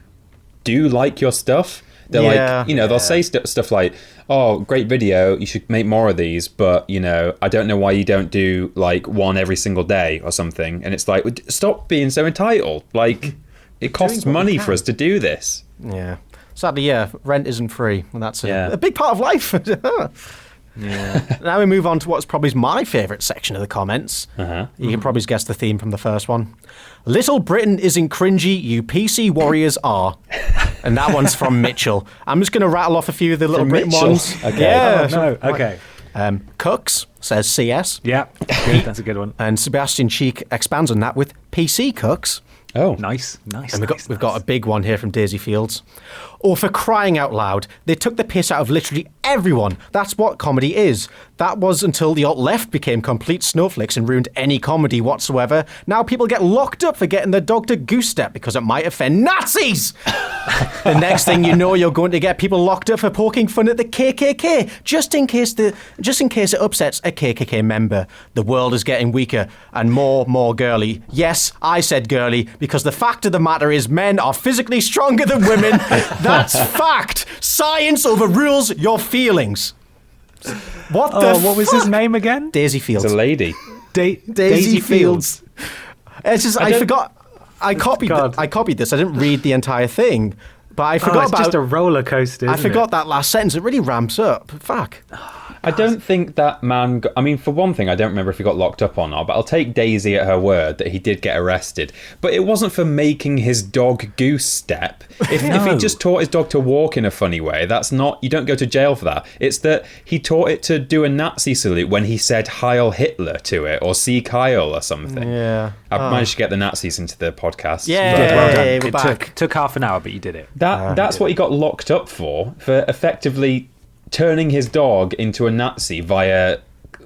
do like your stuff. They're Yeah. like, they'll say stuff like, oh, great video, you should make more of these, but, I don't know why you don't do, like, one every single day or something. And it's like, stop being so entitled. Like, it costs what we money can. for us to do this. Yeah. Sadly, yeah, rent isn't free, and that's Yeah. a big part of life. Yeah. Now we move on to what's probably my favourite section of the comments. Uh-huh. You can probably guess the theme from the first one. Little Britain isn't cringy, you PC warriors are. And that one's from Mitchell. I'm just going to rattle off a few of the Little From Britain Mitchell? ones. Okay. Yeah. Oh, no. Okay. Cooks says CS. Yeah. Good. That's a good one. And Sebastian Cheek expands on that with PC Cooks. Oh. Nice. And we've got a big one here from Daisy Fields. Or for crying out loud, they took the piss out of literally everyone. That's what comedy is. That was until the alt-left became complete snowflakes and ruined any comedy whatsoever. Now people get locked up for getting their dog to goose step because it might offend Nazis. The next thing you know, you're going to get people locked up for poking fun at the KKK, just in case it upsets a KKK member. The world is getting weaker and more girly. Yes, I said girly because the fact of the matter is men are physically stronger than women. That's fact. Science overrules your feelings. What was his name again? Daisy Fields. It's a lady. Daisy Fields. It's just I don't- forgot. I copied. God. I copied this. I didn't read the entire thing, but I forgot it's about. just a roller coaster. I isn't forgot it? that last sentence. It really ramps up. Fuck. I don't think that man... I mean, for one thing, I don't remember if he got locked up or not, but I'll take Daisy at her word that he did get arrested. But it wasn't for making his dog goose step. If he No. just taught his dog to walk in a funny way, that's not... You don't go to jail for that. It's that he taught it to do a Nazi salute when he said Heil Hitler to it, or Sieg Heil or something. Yeah. I've managed to get the Nazis into the podcast. Yeah. But- Well done. Hey, we're It back. took half an hour, but you did it. That's what he got locked up for effectively turning his dog into a Nazi via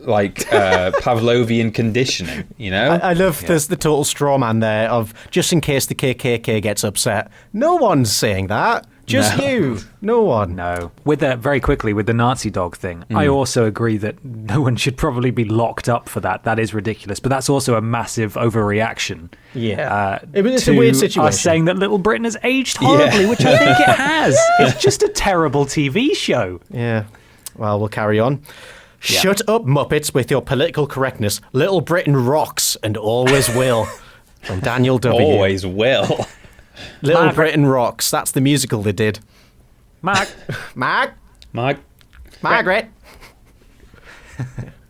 Pavlovian conditioning, I love there's the total straw man there of just in case the KKK gets upset. No one's saying that. Just No. you. No one. No. Very quickly, with the Nazi dog thing, I also agree that no one should probably be locked up for that. That is ridiculous. But that's also a massive overreaction. Yeah. It's to a weird situation. us saying that Little Britain has aged horribly, which I think it has. It's just a terrible TV show. Yeah. Well, we'll carry on. Shut up, Muppets, with your political correctness. Little Britain rocks and always will. From Daniel W. Always will. Little Margaret. Britain rocks. That's the musical they did. Mark. Margaret.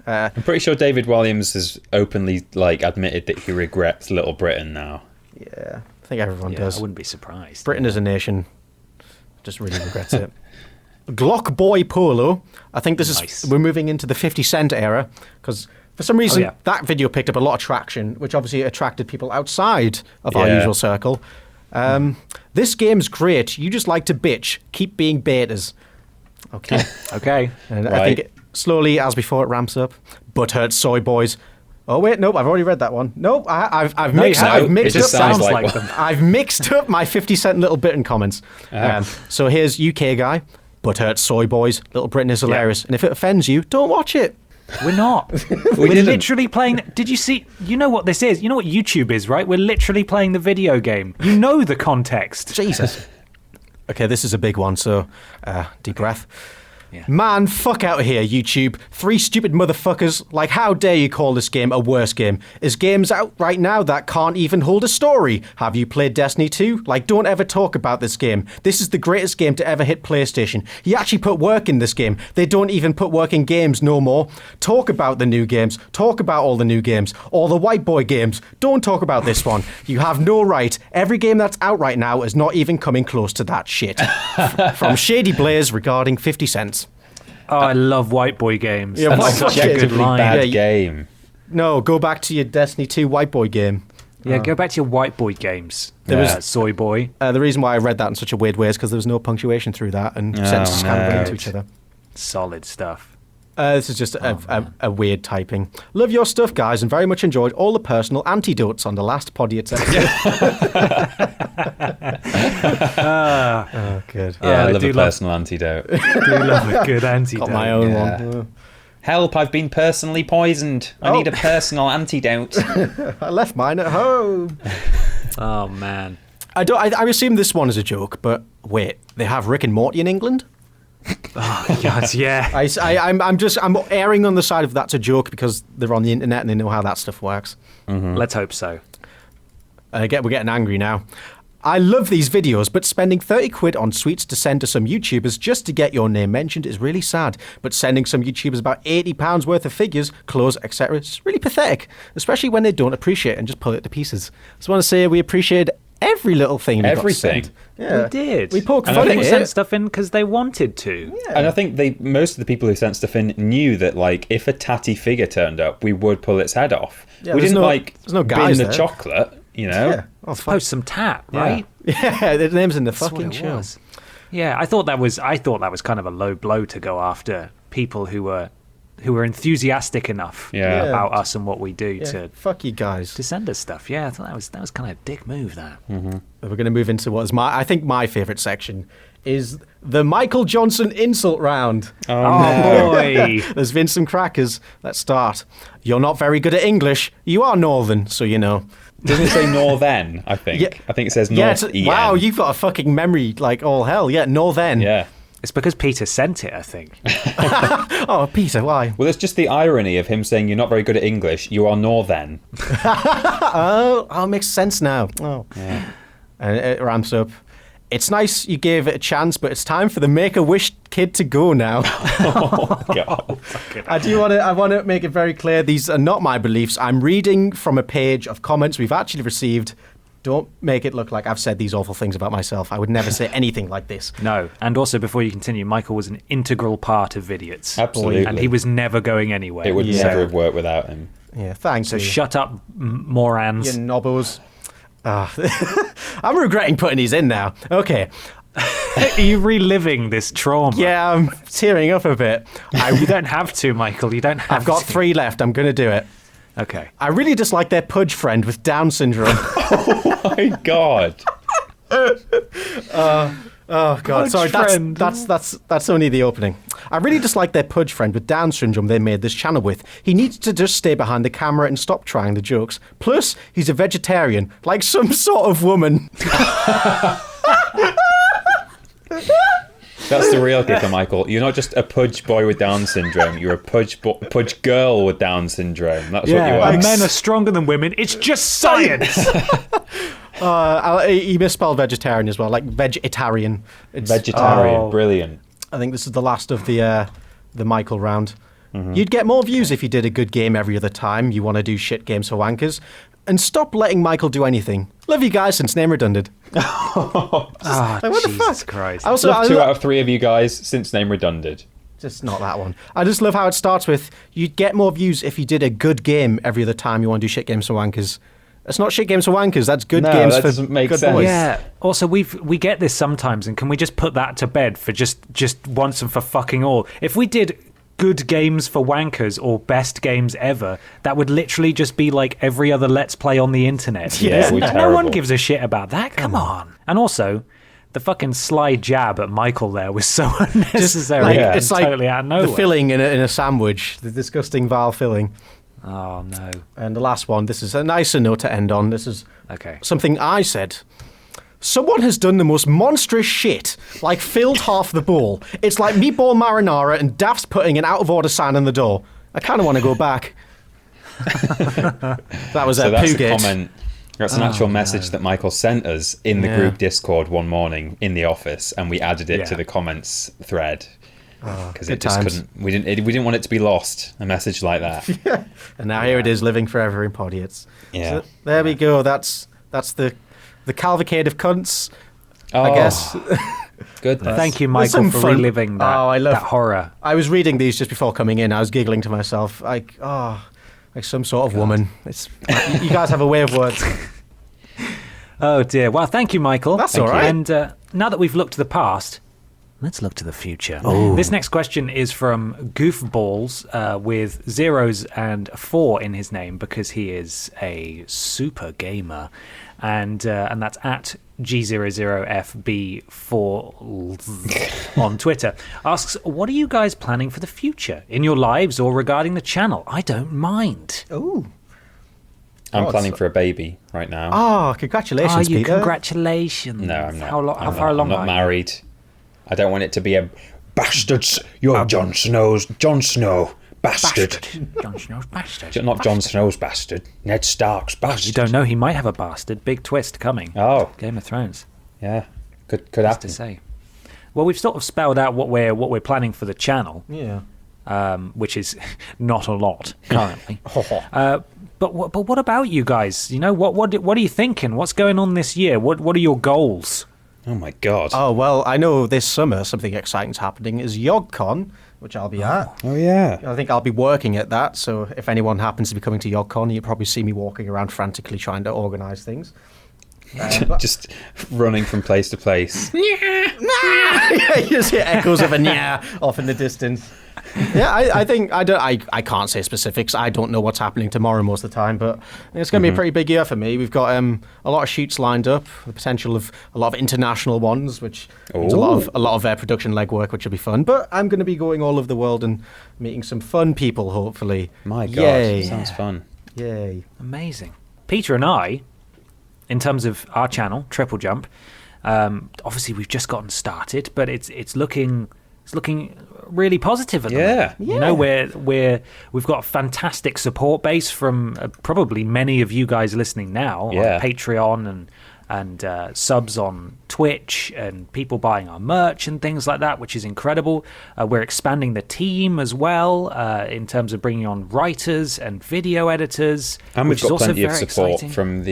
I'm pretty sure David Williams has openly admitted that he regrets Little Britain now. Yeah. I think everyone Yeah, does. I wouldn't be surprised. Britain as a nation just really regrets it. Glock Boy Polo. I think this Nice. is we're moving into the 50 Cent era because for some reason that video picked up a lot of traction, which obviously attracted people outside of our Yeah. usual circle. This game's great. You just like to bitch. Keep being betas. Okay. Okay. And I Right. think slowly, as before, it ramps up. Butthurt soy boys. Oh wait, nope. I've already read that one. Nope. I've No, you mixed. haven't. I've mixed It just up. sounds sounds like like one. them. I've mixed up my 50 Cent Little Britain comments. So here's UK guy. Butthurt soy boys. Little Britain is hilarious. And if it offends you, don't watch it. We're not. We're literally playing. Did you see? You know what this is? You know what YouTube is, right? We're literally playing the video game. You know the context. Jesus. Okay, this is a big one, so deep breath. Yeah. Man, fuck out of here, YouTube. 3 stupid motherfuckers. Like, how dare you call this game a worse game? Is games out right now that can't even hold a story? Have you played Destiny 2? Like, don't ever talk about this game. This is the greatest game to ever hit PlayStation. You actually put work in this game. They don't even put work in games no more. Talk about the new games. Talk about all the new games. All the white boy games. Don't talk about this one. You have no right. Every game that's out right now is not even coming close to that shit. From Shady Blaze regarding 50 cents. Oh, I love white boy games. Yeah, That's white such boy a good Objectively line. bad Yeah, game. No, go back to your Destiny 2 white boy game. Yeah, go back to your white boy games. There was- Soy boy. The reason why I read that in such a weird way is because there was no punctuation through that and sentences kind of no. into each other. Solid stuff. This is just a weird typing. Love your stuff, guys, and very much enjoyed all the personal antidotes on the last Podiots episode. Oh, good. Yeah, I I love do a love- personal antidote. Do love a good antidote. Got my own Yeah. one. Help, I've been personally poisoned. I need a personal antidote. I left mine at home. Oh man. I assume this one is a joke, but wait, they have Rick and Morty in England? Yes, yeah. I'm erring on the side of that's a joke because they're on the internet and they know how that stuff works. Let's hope so. We're getting angry now. I love these videos, but spending 30 quid on sweets to send to some YouTubers just to get your name mentioned is really sad. But sending some YouTubers about £80 worth of figures, clothes, etc. is really pathetic, especially when they don't appreciate it and just pull it to pieces. Just want to say we appreciate every little thing we got Everything. sent. Yeah. We did. We poked And fun I at think People it. sent stuff in because they wanted to. And I think most of the people who sent stuff in knew that, like, if a tatty figure turned up, we would pull its head off. Yeah, we there's didn't, no- like, there's no bin guys the there. chocolate, you know? Yeah. Oh, fuck. Post some tat, right? Yeah, the name's in the That's what fucking it show. was. Yeah, I thought that was kind of a low blow to go after people who were enthusiastic enough Yeah. about us and what we do Yeah, fuck you guys. to send us stuff. Yeah, I thought that was kind of a dick move. That. We're going to move into what is I think my favourite section is the Michael Johnson insult round. Oh boy. There's been some crackers. Let's start. You're not very good at English. You are Northern, so you know. Doesn't it say Northern, I think? Yeah. I think it says Yeah, North EN. wow, you've got a fucking memory like all hell. Yeah, Northern. Yeah. It's because Peter sent it, I think. Oh, Peter, why? Well, it's just the irony of him saying you're not very good at English, you are Northern. Oh, it makes sense now. Oh. Yeah. And it ramps up. It's nice you gave it a chance, but it's time for the Make-A-Wish kid to go now. Oh, God. I want to make it very clear, these are not my beliefs. I'm reading from a page of comments we've actually received. Don't make it look like I've said these awful things about myself. I would never say anything like this. No, and also before you continue, Michael was an integral part of Vidiots. Absolutely. And he was never going anywhere. It would Yeah. never have worked without him. Yeah, thanks. So you. shut up, morons. You knobbos. I'm regretting putting these in now. Okay. Are you reliving this trauma? Yeah, I'm tearing up a bit. You don't have to, Michael. You don't have I've got to. 3 left. I'm going to do it. Okay. I really dislike their pudge friend with Down syndrome. Oh, my God. Oh God! Pudge Sorry, friend. that's only the opening. I really dislike their pudge friend with Down syndrome they made this channel with. He needs to just stay behind the camera and stop trying the jokes. Plus, he's a vegetarian, like some sort of woman. That's the real kicker, Michael. You're not just a pudge boy with Down syndrome. You're a pudge girl with Down syndrome. That's what you are. and men are stronger than women. It's just science. He misspelled vegetarian as well, like vegetarian. It's, Vegetarian. Oh. Brilliant. I think this is the last of the Michael round. You'd get more views if you did a good game every other time you want to do shit games for wankers. And stop letting Michael do anything. Love you guys since name redundant. Oh, Like, what the Jesus fuck? Christ. I also, Love I 2 lo- out of 3 of you guys since name redundant. Just not that one. I just love how it starts with, you'd get more views if you did a good game every other time you want to do shit games for wankers. That's not shit games for wankers, that's good No, games that for doesn't make good sense. boys. Yeah. Also, we get this sometimes, and can we just put that to bed for just once and for fucking all? If we did good games for wankers or best games ever, that would literally just be like every other Let's Play on the internet. Yeah, No one gives a shit about that. Come on. And also, the fucking sly jab at Michael there was so unnecessary. It's like totally out of nowhere. the filling in a sandwich, the disgusting vile filling. Oh, no. And the last one, this is a nicer note to end on. This is something I said. Someone has done the most monstrous shit, like filled half the bowl. It's like meatball marinara and Daft's putting an out-of-order sign on the door. I kind of want to go back. That was so that's a Pugate. comment. That's an actual message that Michael sent us in the group Discord one morning in the office, and we added it to the comments thread because it just couldn't. We didn't want it to be lost. A message like that. And now here it is, living forever in Podiots. Yeah. So there we go. That's the cavalcade of cunts. I guess. Goodness. Thank you, Michael, for reliving that, that horror. I was reading these just before coming in. I was giggling to myself, like some sort of woman. It's you guys have a way of words. Oh dear. Well, thank you, Michael. That's all right. And now that we've looked to the past, let's look to the future. This next question is from Goofballs with 0s and 4 in his name because he is a super gamer, and that's at G00FB4 on Twitter. Asks, what are you guys planning for the future in your lives or regarding the channel? I don't mind. Ooh. I'm planning for a baby right now. Oh, congratulations, Peter. Congratulations. No, I'm not. How far along I'm not married. I don't want it to be a bastards. You're Jon Snow, bastard. Jon Snow's bastard. Not Jon Snow's bastard. Ned Stark's bastard. You don't know, he might have a bastard. Big twist coming. Oh, Game of Thrones. Yeah, could happen. To say. Well, we've sort of spelled out what we're planning for the channel. Yeah. Which is not a lot currently. But what about you guys? You know, what are you thinking? What's going on this year? What are your goals? Oh my god. Oh well, I know this summer something exciting's happening is YogCon, which I'll be at. Oh yeah. I think I'll be working at that. So if anyone happens to be coming to YogCon, you'll probably see me walking around frantically trying to organise things. Just running from place to place. You just hear echoes of a nya off in the distance. Yeah, I think I can't say specifics. I don't know what's happening tomorrow most of the time, but it's going to be a pretty big year for me. We've got a lot of shoots lined up, the potential of a lot of international ones, which means a lot of production legwork, which will be fun. But I'm going to be going all over the world and meeting some fun people, hopefully. My God, Yay. Sounds fun. Yay! Amazing. Peter and I, in terms of our channel, Triple Jump, obviously we've just gotten started, but it's looking really positive at the moment. You know, we've got a fantastic support base from probably many of you guys listening now on Patreon and subs on Twitch and people buying our merch and things like that, which is incredible. We're expanding the team as well in terms of bringing on writers and video editors, and we've which got is also plenty of very support exciting. from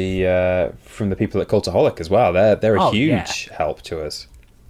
the people at Cultaholic as well. They're a huge help to us.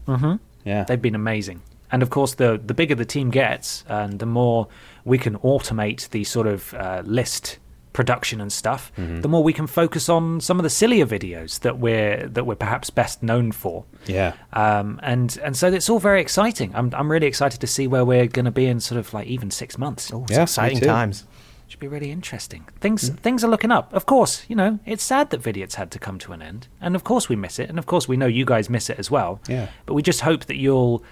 Mm-hmm. Yeah, they've been amazing. And of course, the bigger the team gets, and the more we can automate the sort of list production and stuff, the more we can focus on some of the sillier videos that we're perhaps best known for. Yeah. And so it's all very exciting. I'm really excited to see where we're going to be in sort of like even 6 months. Oh, it's exciting times. Should be really interesting. Things are looking up. Of course, you know, it's sad that Vidiots had to come to an end, and of course we miss it, and of course we know you guys miss it as well. Yeah. But we just hope that you'll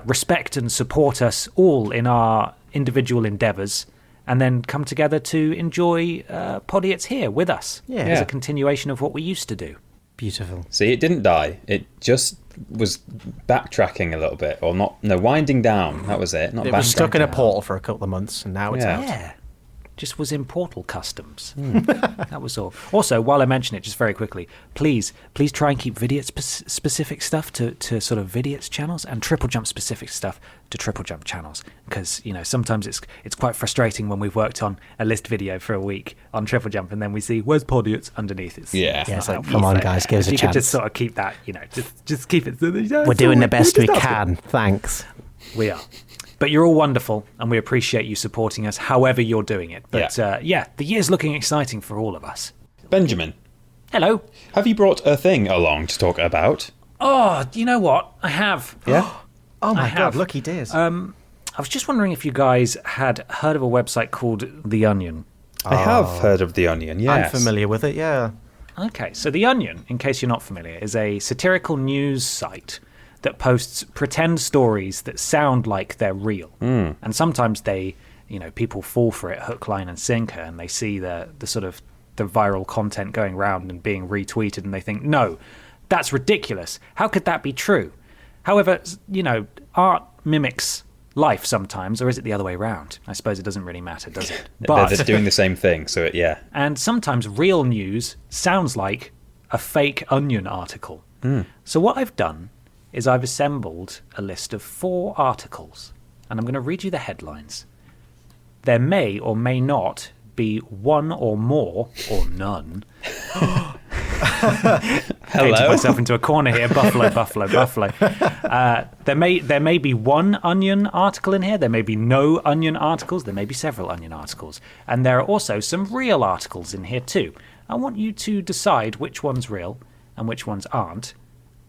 respect and support us all in our individual endeavours, and then come together to enjoy Podiots here with us as a continuation of what we used to do. Beautiful. See, it didn't die. It just was backtracking a little bit, or winding down. That was it. Not it was stuck in a down. portal for a couple of months, and now it's out. Yeah. Just was in Portal Customs. That was all. Also, while I mention it, just very quickly, please try and keep Vidiots specific stuff to sort of Vidiots channels, and Triple Jump specific stuff to Triple Jump channels, because you know sometimes it's quite frustrating when we've worked on a list video for a week on Triple Jump, and then we see where's Podiots underneath. It's like, come on, guys, give us a chance. You could just sort of keep that, you know, just keep it. We're doing the best we can. Thanks. We are. But you're all wonderful, and we appreciate you supporting us however you're doing it. But the year's looking exciting for all of us. Benjamin. Hello. Have you brought a thing along to talk about? Oh, you know what? I have. Yeah? Oh my God, lucky days. I was just wondering if you guys had heard of a website called The Onion. I have heard of The Onion, yes. I'm familiar with it, yeah. Okay, so The Onion, in case you're not familiar, is a satirical news site that posts pretend stories that sound like they're real. And sometimes people fall for it hook, line and sinker, and they see the sort of the viral content going around and being retweeted, and they think, no, that's ridiculous. How could that be true? However, art mimics life sometimes, or is it the other way around? I suppose it doesn't really matter, does it? But They're doing the same thing, so yeah. And sometimes real news sounds like a fake Onion article. So what I've done is I've assembled a list of 4 articles, and I'm going to read you the headlines. There may or may not be one or more, or none. Painted myself into a corner here. Buffalo. There may be one Onion article in here. There may be no Onion articles. There may be several Onion articles. And there are also some real articles in here too. I want you to decide which one's real and which ones aren't.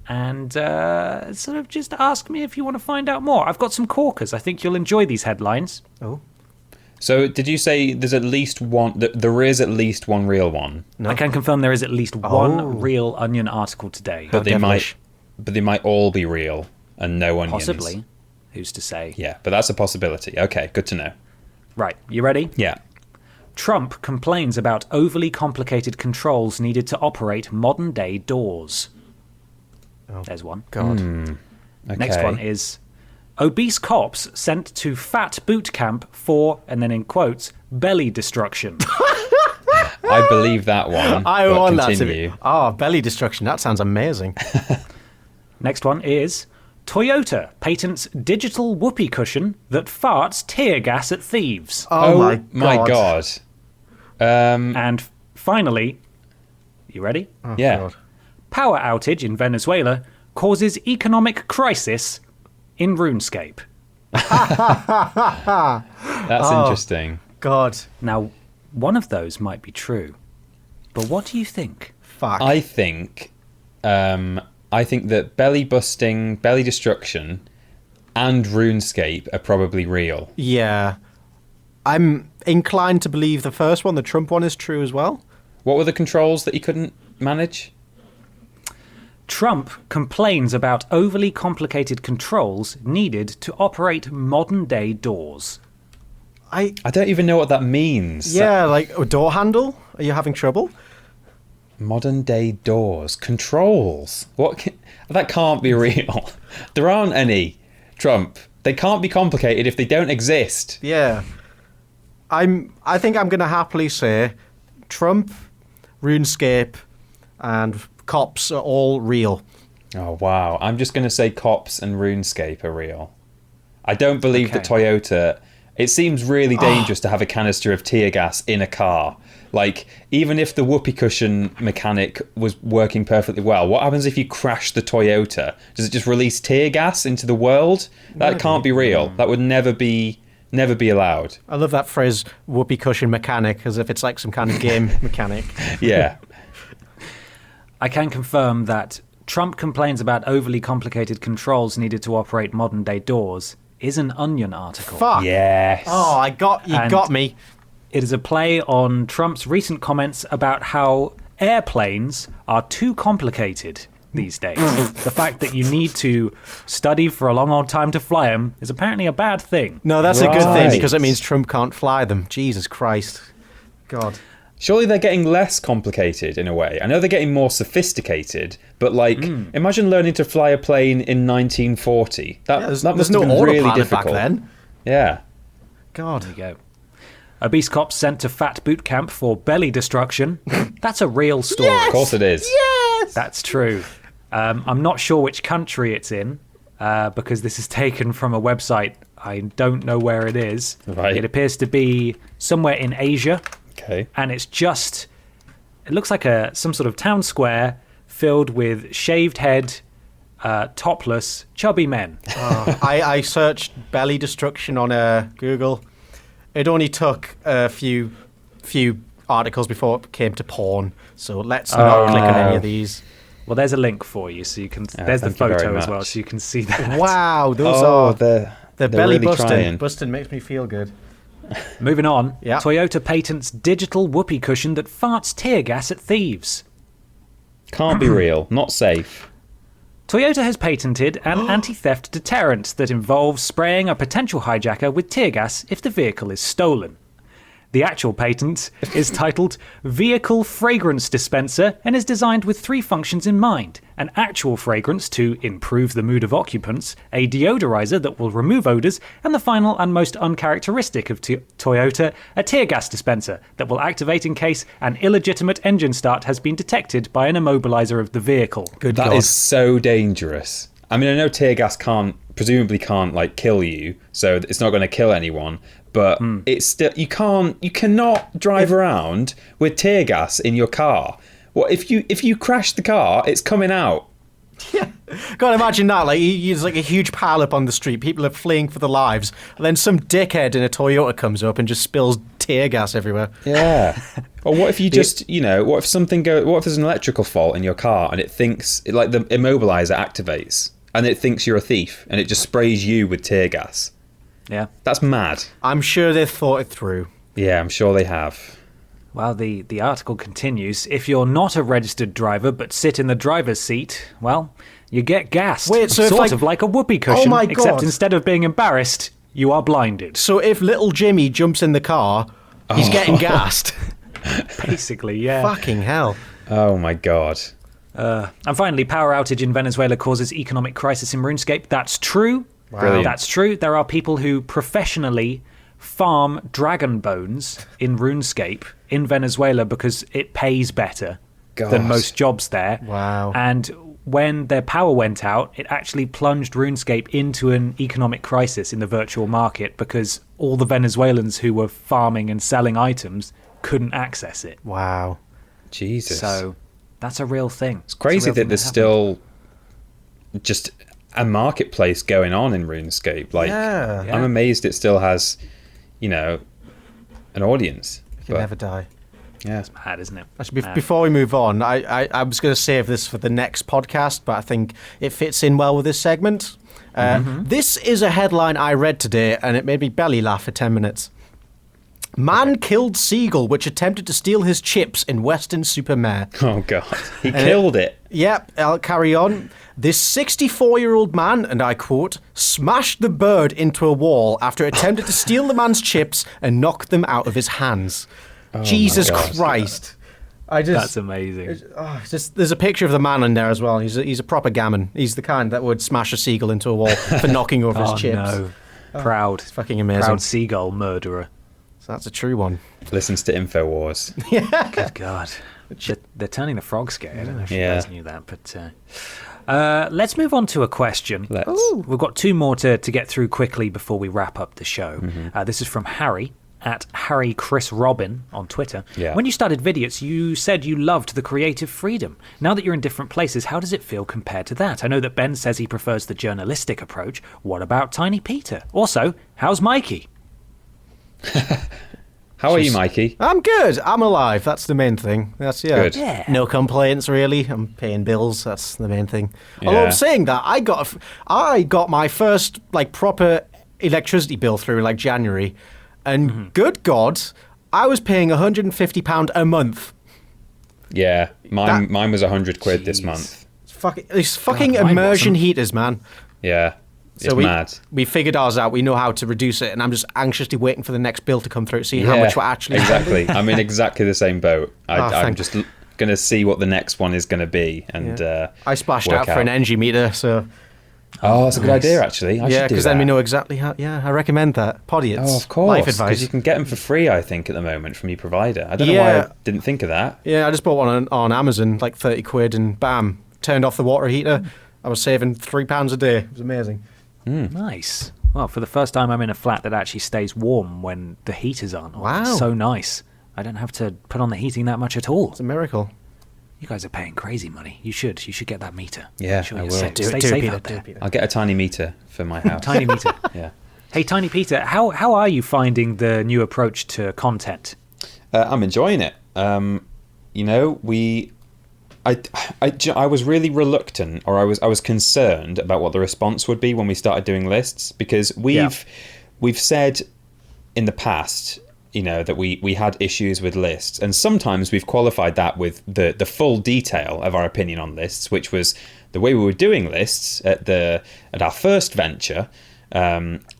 And sort of just ask me if you want to find out more. I've got some corkers. I think you'll enjoy these headlines. Oh. So did you say there's at least one? There is at least one real one. No. I can confirm there is at least one real Onion article today. But they might all be real and no onions. Possibly. Who's to say? Yeah, but that's a possibility. Okay, good to know. Right, you ready? Yeah. Trump complains about overly complicated controls needed to operate modern-day doors. Oh, there's one. God. Okay. Next one is obese cops sent to fat boot camp for, and then in quotes, belly destruction. I believe that one. I want that to be. Oh, belly destruction. That sounds amazing. Next one is Toyota patents digital whoopee cushion that farts tear gas at thieves. Oh my God. And finally, you ready? Oh, yeah. God. Power outage in Venezuela causes economic crisis in RuneScape. That's interesting. God. Now, one of those might be true, but what do you think? Fuck. I think that belly busting, belly destruction, and RuneScape are probably real. Yeah. I'm inclined to believe the first one, the Trump one, is true as well. What were the controls that he couldn't manage? Trump complains about overly complicated controls needed to operate modern-day doors. I don't even know what that means. Yeah, like a door handle? Are you having trouble? Modern day doors. Controls. That can't be real. There aren't any. Trump. They can't be complicated if they don't exist. Yeah. I think I'm going to happily say Trump, RuneScape, and cops are all real. Oh, wow. I'm just going to say cops and RuneScape are real. I don't believe that Toyota... It seems really dangerous to have a canister of tear gas in a car. Like, even if the whoopee cushion mechanic was working perfectly well, what happens if you crash the Toyota? Does it just release tear gas into the world? That can't be real. That would never be allowed. I love that phrase, whoopee cushion mechanic, as if it's like some kind of game mechanic. Yeah. I can confirm that Trump complains about overly complicated controls needed to operate modern-day doors is an Onion article. Fuck. Yes. Oh, you got me. It is a play on Trump's recent comments about how airplanes are too complicated these days. The fact that you need to study for a long old time to fly them is apparently a bad thing. No, that's a good thing because it means Trump can't fly them. Jesus Christ. God. Surely they're getting less complicated in a way. I know they're getting more sophisticated, but like, imagine learning to fly a plane in 1940. That must have been really difficult. Back then. Yeah. God. There you go. Obese cops sent to fat boot camp for belly destruction. That's a real story. Yes! Of course it is. Yes! That's true. I'm not sure which country it's in because this is taken from a website. I don't know where it is. Right. It appears to be somewhere in Asia. Okay. And it looks like some sort of town square filled with shaved head, topless, chubby men. I searched belly destruction on Google. It only took a few articles before it came to porn. So let's not click on any of these. Well, there's a link for you, so you can. There's the photo as well, so you can see that. Wow, those are The They're belly really trying. busting makes me feel good. Moving on, Yeah. Toyota patents digital whoopee cushion that farts tear gas at thieves. Can't be real. Not safe. Toyota has patented an anti-theft deterrent that involves spraying a potential hijacker with tear gas if the vehicle is stolen. The actual patent is titled Vehicle Fragrance Dispenser and is designed with 3 functions in mind: an actual fragrance to improve the mood of occupants, a deodorizer that will remove odours, and the final and most uncharacteristic of Toyota, a tear gas dispenser that will activate in case an illegitimate engine start has been detected by an immobiliser of the vehicle. Good That God. is so dangerous. I mean, I know tear gas presumably can't like kill you, so it's not going to kill anyone. But it's still you cannot drive around with tear gas in your car. Well, if you crash the car, it's coming out. Yeah. Can't imagine that. Like, there's like a huge pile up on the street. People are fleeing for their lives. And then some dickhead in a Toyota comes up and just spills tear gas everywhere. Yeah. Or what if you just, what if what if there's an electrical fault in your car and it thinks, like the immobilizer activates and it thinks you're a thief and it just sprays you with tear gas? Yeah. That's mad. I'm sure they've thought it through. Yeah, I'm sure they have. Well, the article continues. If you're not a registered driver but sit in the driver's seat, well, you get gassed. Wait, so if, sort like- of like a whoopee cushion, Oh my except God. instead of being embarrassed, you are blinded. So if little Jimmy jumps in the car, he's getting gassed. Basically, yeah. Fucking hell. Oh my God. And finally, power outage in Venezuela causes economic crisis in RuneScape. That's true. Brilliant. That's true. There are people who professionally farm dragon bones in RuneScape in Venezuela because it pays better God. than most jobs there. Wow. And when their power went out, it actually plunged RuneScape into an economic crisis in the virtual market because all the Venezuelans who were farming and selling items couldn't access it. Wow. Jesus. So that's a real thing. It's crazy that there's still just a marketplace going on in RuneScape. Like, Yeah. Yeah. I'm amazed it still has, an audience. You can But, never die. yeah. mad, isn't it? Actually, Mad. before we move on, I was going to save this for the next podcast, but I think it fits in well with this segment. This is a headline I read today, and it made me belly laugh for 10 minutes. Man killed seagull which attempted to steal his chips in Western Supermare. Oh God, he killed it. Yep, I'll carry on. This 64-year-old man, and I quote, smashed the bird into a wall after attempting to steal the man's chips and knock them out of his hands. Jesus God. Christ. That's amazing. There's a picture of the man in there as well. He's a proper gammon. He's the kind that would smash a seagull into a wall for knocking over his Oh, chips. no. Proud. Fucking amazing. Proud seagull murderer. So that's a true one. Listens to InfoWars. Good God. They're turning the frog scare. I don't know if you Yeah. guys knew that, but let's move on to a question. Let's. We've got 2 more to get through quickly before we wrap up the show. This is from Harry at Harry Chris Robin on Twitter. Yeah. When you started Vidiots, you said you loved the creative freedom. Now that you're in different places, how does it feel compared to that? I know that Ben says he prefers the journalistic approach. What about Tiny Peter? Also, how's Mikey? How are you, Mikey? I'm good. I'm alive. That's the main thing. That's Good. Yeah. No complaints really. I'm paying bills. That's the main thing. Although Yeah. I'm saying that, I got my first like proper electricity bill through in like January, and good God, I was paying £150 a month. Yeah, mine was £100 this Jeez. month. These fucking mine immersion wasn't. heaters, man. Yeah, it's So mad. we figured ours out. We know how to reduce it, and I'm just anxiously waiting for the next bill to come through, see how much we're actually exactly. I'm in exactly the same boat. I'm thank- just going to see what the next one is going to be, and I splashed work out for an energy meter, so Oh, that's a good idea, actually. I yeah, should do because then that. we know exactly how. Yeah, I recommend that. Podiots. Oh, of course. Life Because advice. you can get them for free, I think, at the moment from your provider. I don't know why I didn't think of that. Yeah, I just bought one on Amazon, like 30 quid, and bam, turned off the water heater. I was saving £3 a day. It was amazing. Nice. Well, for the first time, I'm in a flat that actually stays warm when the heaters aren't on. Wow. It's so nice. I don't have to put on the heating that much at all. It's a miracle. You guys are paying crazy money. You should get that meter. Yeah, Make sure I you're will. safe. Do Stay it, safe Peter. out Do there. it, Peter. I'll get a tiny meter for my house. Tiny meter. Yeah. Hey, Tiny Peter, how are you finding the new approach to content? I'm enjoying it. We I was really reluctant, or I was concerned about what the response would be when we started doing lists, because we've said in the past, that we had issues with lists, and sometimes we've qualified that with the full detail of our opinion on lists, which was the way we were doing lists at our first venture,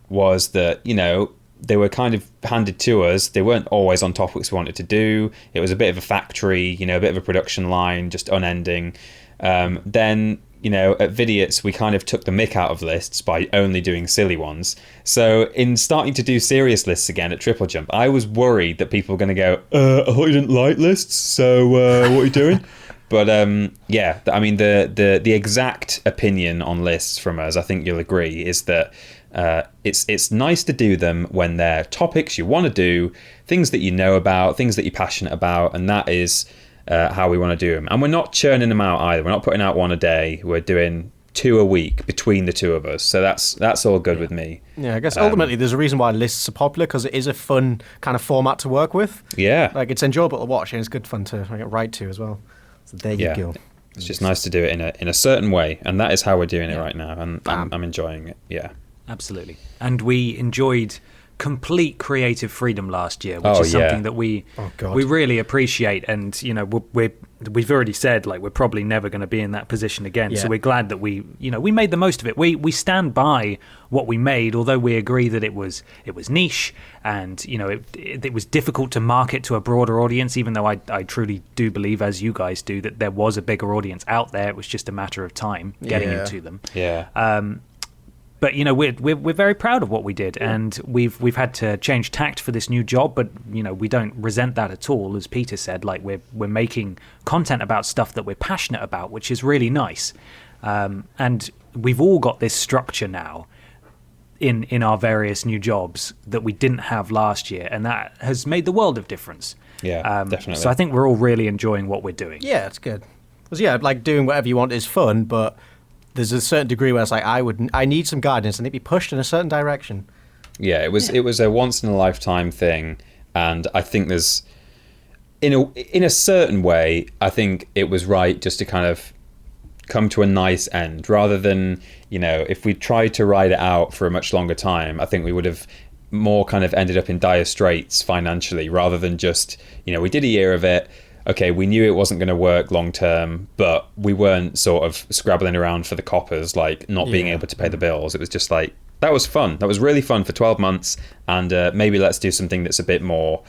was that they were kind of handed to us. They weren't always on topics we wanted to do. It was a bit of a factory, a bit of a production line, just unending. Then, at Vidiots, we kind of took the mick out of lists by only doing silly ones. So in starting to do serious lists again at Triple Jump, I was worried that people were going to go, I thought you didn't like lists, so what are you doing? But the exact opinion on lists from us, I think you'll agree, is that it's nice to do them when they're topics you want to do, things that you know about, things that you're passionate about, and that is how we want to do them. And we're not churning them out either. We're not putting out one a day. We're doing 2 a week between the two of us. So that's all good with me. Yeah, I guess ultimately there's a reason why lists are popular, because it is a fun kind of format to work with. Yeah. Like, it's enjoyable to watch and it's good fun to write to as well. So there you go. It's just nice to do it in a certain way, and that is how we're doing it right now, and I'm enjoying it. Yeah. Absolutely. And we enjoyed complete creative freedom last year, which is something that we really appreciate. And we've already said, like, we're probably never going to be in that position again. So we're glad that we made the most of it. We stand by what we made, although we agree that it was niche, and it was difficult to market to a broader audience, even though I truly do believe, as you guys do, that there was a bigger audience out there. It was just a matter of time getting into them. But we're very proud of what we did, and we've had to change tact for this new job. But we don't resent that at all. As Peter said, like, we're making content about stuff that we're passionate about, which is really nice. And we've all got this structure now in our various new jobs that we didn't have last year, and that has made the world of difference. Definitely. So I think we're all really enjoying what we're doing. Yeah, it's good. Because like, doing whatever you want is fun, but there's a certain degree where it's like, I need some guidance, and it'd be pushed in a certain direction. Yeah, it was a once in a lifetime thing, and I think there's in a certain way, I think it was right just to kind of come to a nice end, rather than if we tried to ride it out for a much longer time. I think we would have more kind of ended up in dire straits financially, rather than just we did a year of it. Okay, we knew it wasn't going to work long term, but we weren't sort of scrabbling around for the coppers, like not being able to pay the bills. It was just like, that was fun. That was really fun for 12 months. And maybe let's do something that's a bit more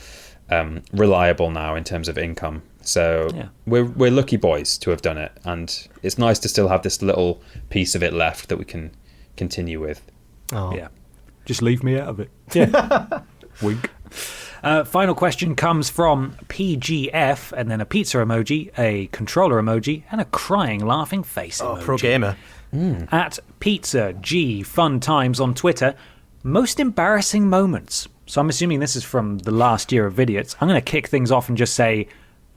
reliable now in terms of income. So we're lucky boys to have done it. And it's nice to still have this little piece of it left that we can continue with. Oh. Yeah. Just leave me out of it. Yeah. Wink. Final question comes from PGF, and then a pizza emoji, a controller emoji, and a crying laughing face emoji. Pro gamer. At Pizza G Fun Times on Twitter. Most embarrassing moments. So I'm assuming this is from the last year of Vidiots. I'm going to kick things off and just say,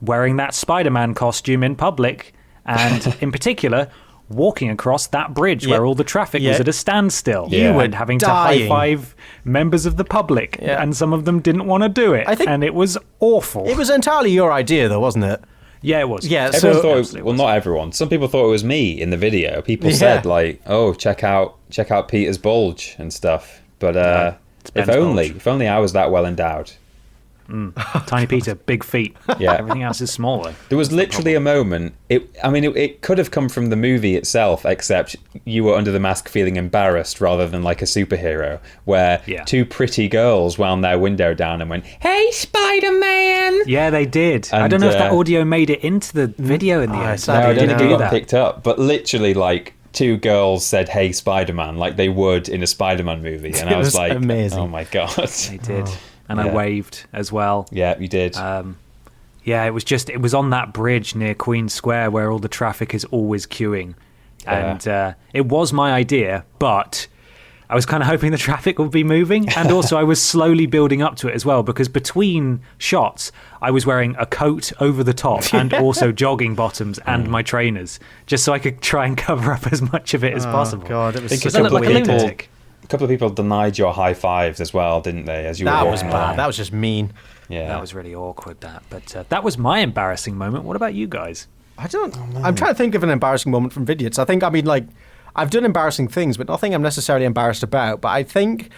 wearing that Spider-Man costume in public, and in particular, walking across that bridge where all the traffic was at a standstill. You were having dying. to high-five members of the public, and some of them didn't want to do it, and it was awful. It was entirely your idea, though, wasn't it? Yeah, it was. Yeah, everyone thought well, not everyone. Some people thought it was me in the video. People said, like, "Oh, check out Peter's bulge and stuff." But if only I was that well endowed. Tiny Peter, big feet. Yeah, everything else is smaller. There was literally a moment. It could have come from the movie itself, except you were under the mask feeling embarrassed rather than like a superhero. Where two pretty girls wound their window down and went, "Hey, Spider-Man!" Yeah, they did. And I don't know if that audio made it into the video in the end. No, I don't think it got picked up. But literally, like, two girls said, "Hey, Spider-Man," like they would in a Spider-Man movie, and I was like, amazing. "Oh my god!" They did. And I waved as well. Yeah, you did. It was on that bridge near Queen Square where all the traffic is always queuing. And it was my idea, but I was kind of hoping the traffic would be moving. And also I was slowly building up to it as well, because between shots, I was wearing a coat over the top and also jogging bottoms and my trainers, just so I could try and cover up as much of it as possible. God, it was such a lunatic. A couple of people denied your high fives as well, didn't they? As you were walking along. That was just mean. Yeah, that was really awkward. But that was my embarrassing moment. What about you guys? I don't. I'm trying to think of an embarrassing moment from Vidiots. I've done embarrassing things, but nothing I'm necessarily embarrassed about. But I think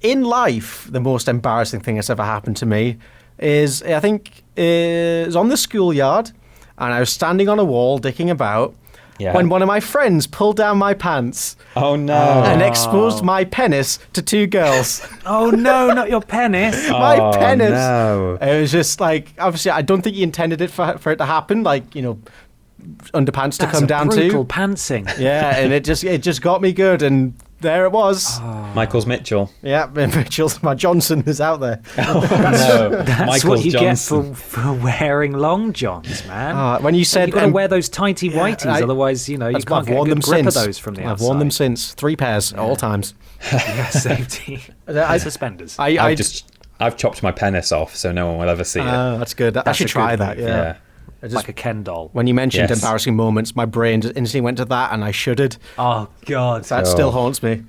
in life, the most embarrassing thing that's ever happened to me is on the schoolyard, and I was standing on a wall dicking about. Yeah. When one of my friends pulled down my pants. Oh, no. And exposed my penis to two girls. Oh, no, not your penis. My penis. No. It was just obviously, I don't think he intended it for it to happen. Underpants to come down to. Brutal pantsing. Yeah, and it just got me good, and there it was. Michael's Mitchell. Yeah, Mitchell's. My Johnson is out there. Oh, no. That's Michael's what you Johnson. get for wearing long johns, man. When you said you've got to wear those tighty whities, otherwise, you can't get a good grip of those from the outside. I've worn them since. 3 pairs at all times. Yeah, safety. And suspenders. I've chopped my penis off, so no one will ever see it. That's good. I should try that. Yeah. Like a Ken doll. When you mentioned embarrassing moments, my brain just instantly went to that, and I shuddered. Oh, God. That still haunts me.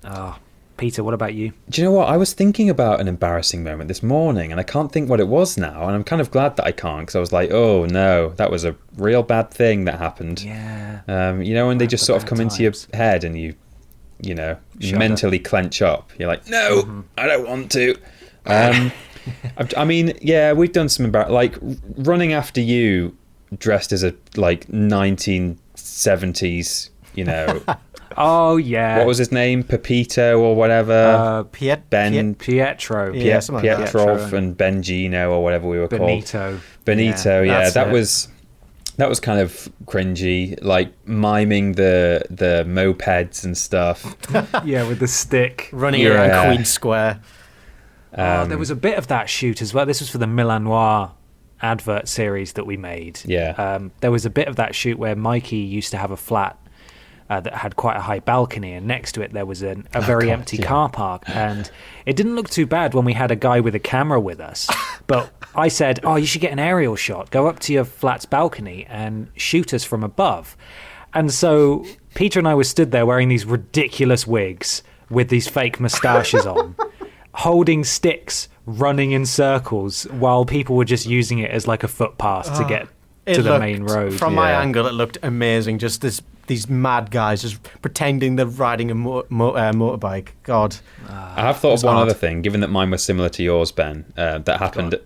Oh, Peter, what about you? Do you know what? I was thinking about an embarrassing moment this morning, and I can't think what it was now, and I'm kind of glad that I can't, because I was like, oh, no, that was a real bad thing that happened. Yeah. When they just sort of come into your head, and you mentally clench up. You're like, no, I don't want to. We've done some running after you dressed as a 1970s, Oh, yeah. What was his name? Pepito or whatever? Pietro. Yeah, Pietrov and Bengino or whatever we were Benito. called. Benito, yeah. That was kind of cringy, miming the mopeds and stuff. Yeah, with the stick. Running around Queen Square. There was a bit of that shoot as well. This was for the Milanois advert series that we made. Yeah. There was a bit of that shoot where Mikey used to have a flat that had quite a high balcony, and next to it there was a very empty car park, and it didn't look too bad when we had a guy with a camera with us. But I said, you should get an aerial shot. Go up to your flat's balcony and shoot us from above. And so Peter and I were stood there wearing these ridiculous wigs with these fake moustaches on, holding sticks, running in circles while people were just using it as a footpath to get to the main road. From my angle, it looked amazing. Just these mad guys just pretending they're riding a motorbike. God. I have thought of one other thing, given that mine was similar to yours, Ben, that happened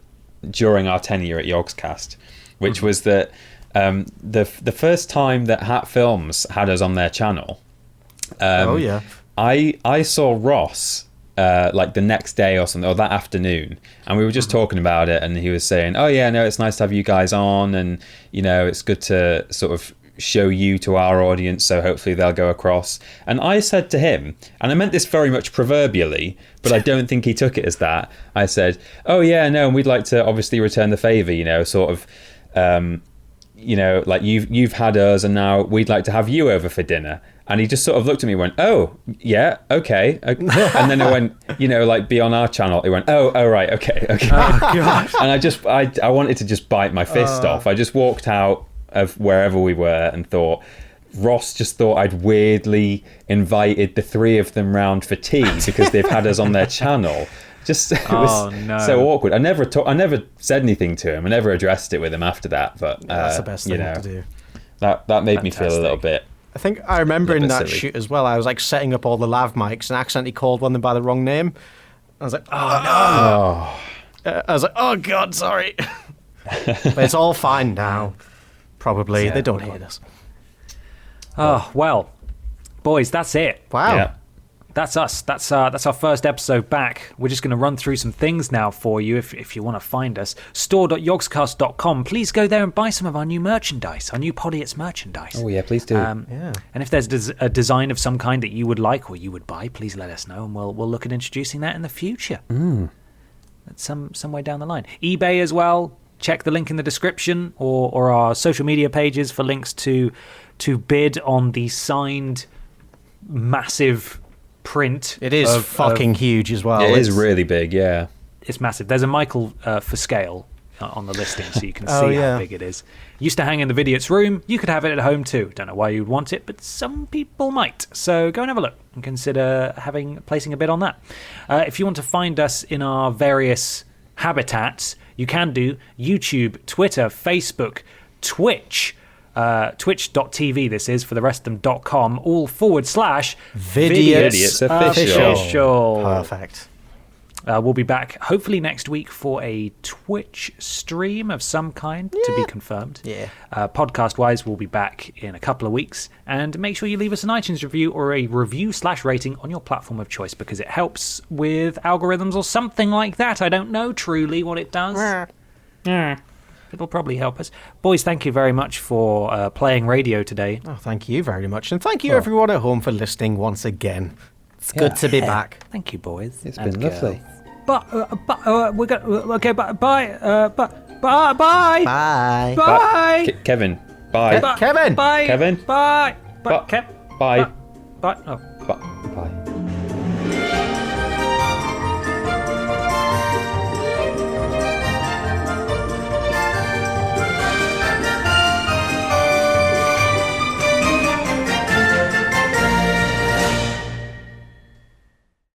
during our tenure at Yogscast, which was that the first time that Hat Films had us on their channel, I saw Ross the next day or something, or that afternoon, and we were just talking about it, and he was saying, oh yeah, no, it's nice to have you guys on, and it's good to sort of show you to our audience, so hopefully they'll go across. And I said to him, and I meant this very much proverbially, but I don't think he took it as that, I said, oh yeah, no, and we'd like to obviously return the favour, you've had us, and now we'd like to have you over for dinner. And he just sort of looked at me and went, oh, yeah, okay. And then I went, be on our channel. He went, oh, right, okay. Oh, God. And I wanted to just bite my fist off. I just walked out of wherever we were and thought, Ross just thought I'd weirdly invited the three of them round for tea because they've had us on their channel. It was so awkward. I never said anything to him. I never addressed it with him after that. But that's the best thing to do. That made me feel a little bit. I think I remember in that shoot as well, I was setting up all the lav mics and accidentally called one of them by the wrong name. I was like, oh no. I was like, oh God, sorry. But it's all fine now. Probably. They don't hate us. Oh, well, boys, that's it. Wow. Yeah. That's us. That's our first episode back. We're just going to run through some things now for you if you want to find us. store.yogscast.com. Please go there and buy some of our new merchandise, our new Podiots merchandise. Oh, yeah, please do. And if there's a design of some kind that you would like or you would buy, please let us know, and we'll look at introducing that in the future. That's some way down the line. eBay as well. Check the link in the description or our social media pages for links to bid on the signed massive print. It is fucking huge as well. It is really big, yeah. It's massive. There's a Michael for scale on the listing, so you can see how big it is. Used to hang in the Vidiots room. You could have it at home too. Don't know why you'd want it, but some people might. So go and have a look and consider placing a bid on that. If you want to find us in our various habitats, you can do YouTube, Twitter, Facebook, Twitch, twitch.tv this is, for the rest of them.com, all / Vidiots official. Perfect. We'll be back hopefully next week for a Twitch stream of some kind, to be confirmed. Yeah. Podcast-wise, we'll be back in a couple of weeks. And make sure you leave us an iTunes review or a review/rating on your platform of choice, because it helps with algorithms or something like that. I don't know truly what it does. It'll probably help us. Boys, thank you very much for playing radio today. Oh, thank you very much. And thank you everyone at home for listening once again. It's good to be back. Thank you, boys. It's been lovely. But we're gonna. Okay, bye. Bye. Bye. Kevin, bye. Kevin. Bye. Kevin. Bye. Bye. Bye. Bye. Bye. Oh.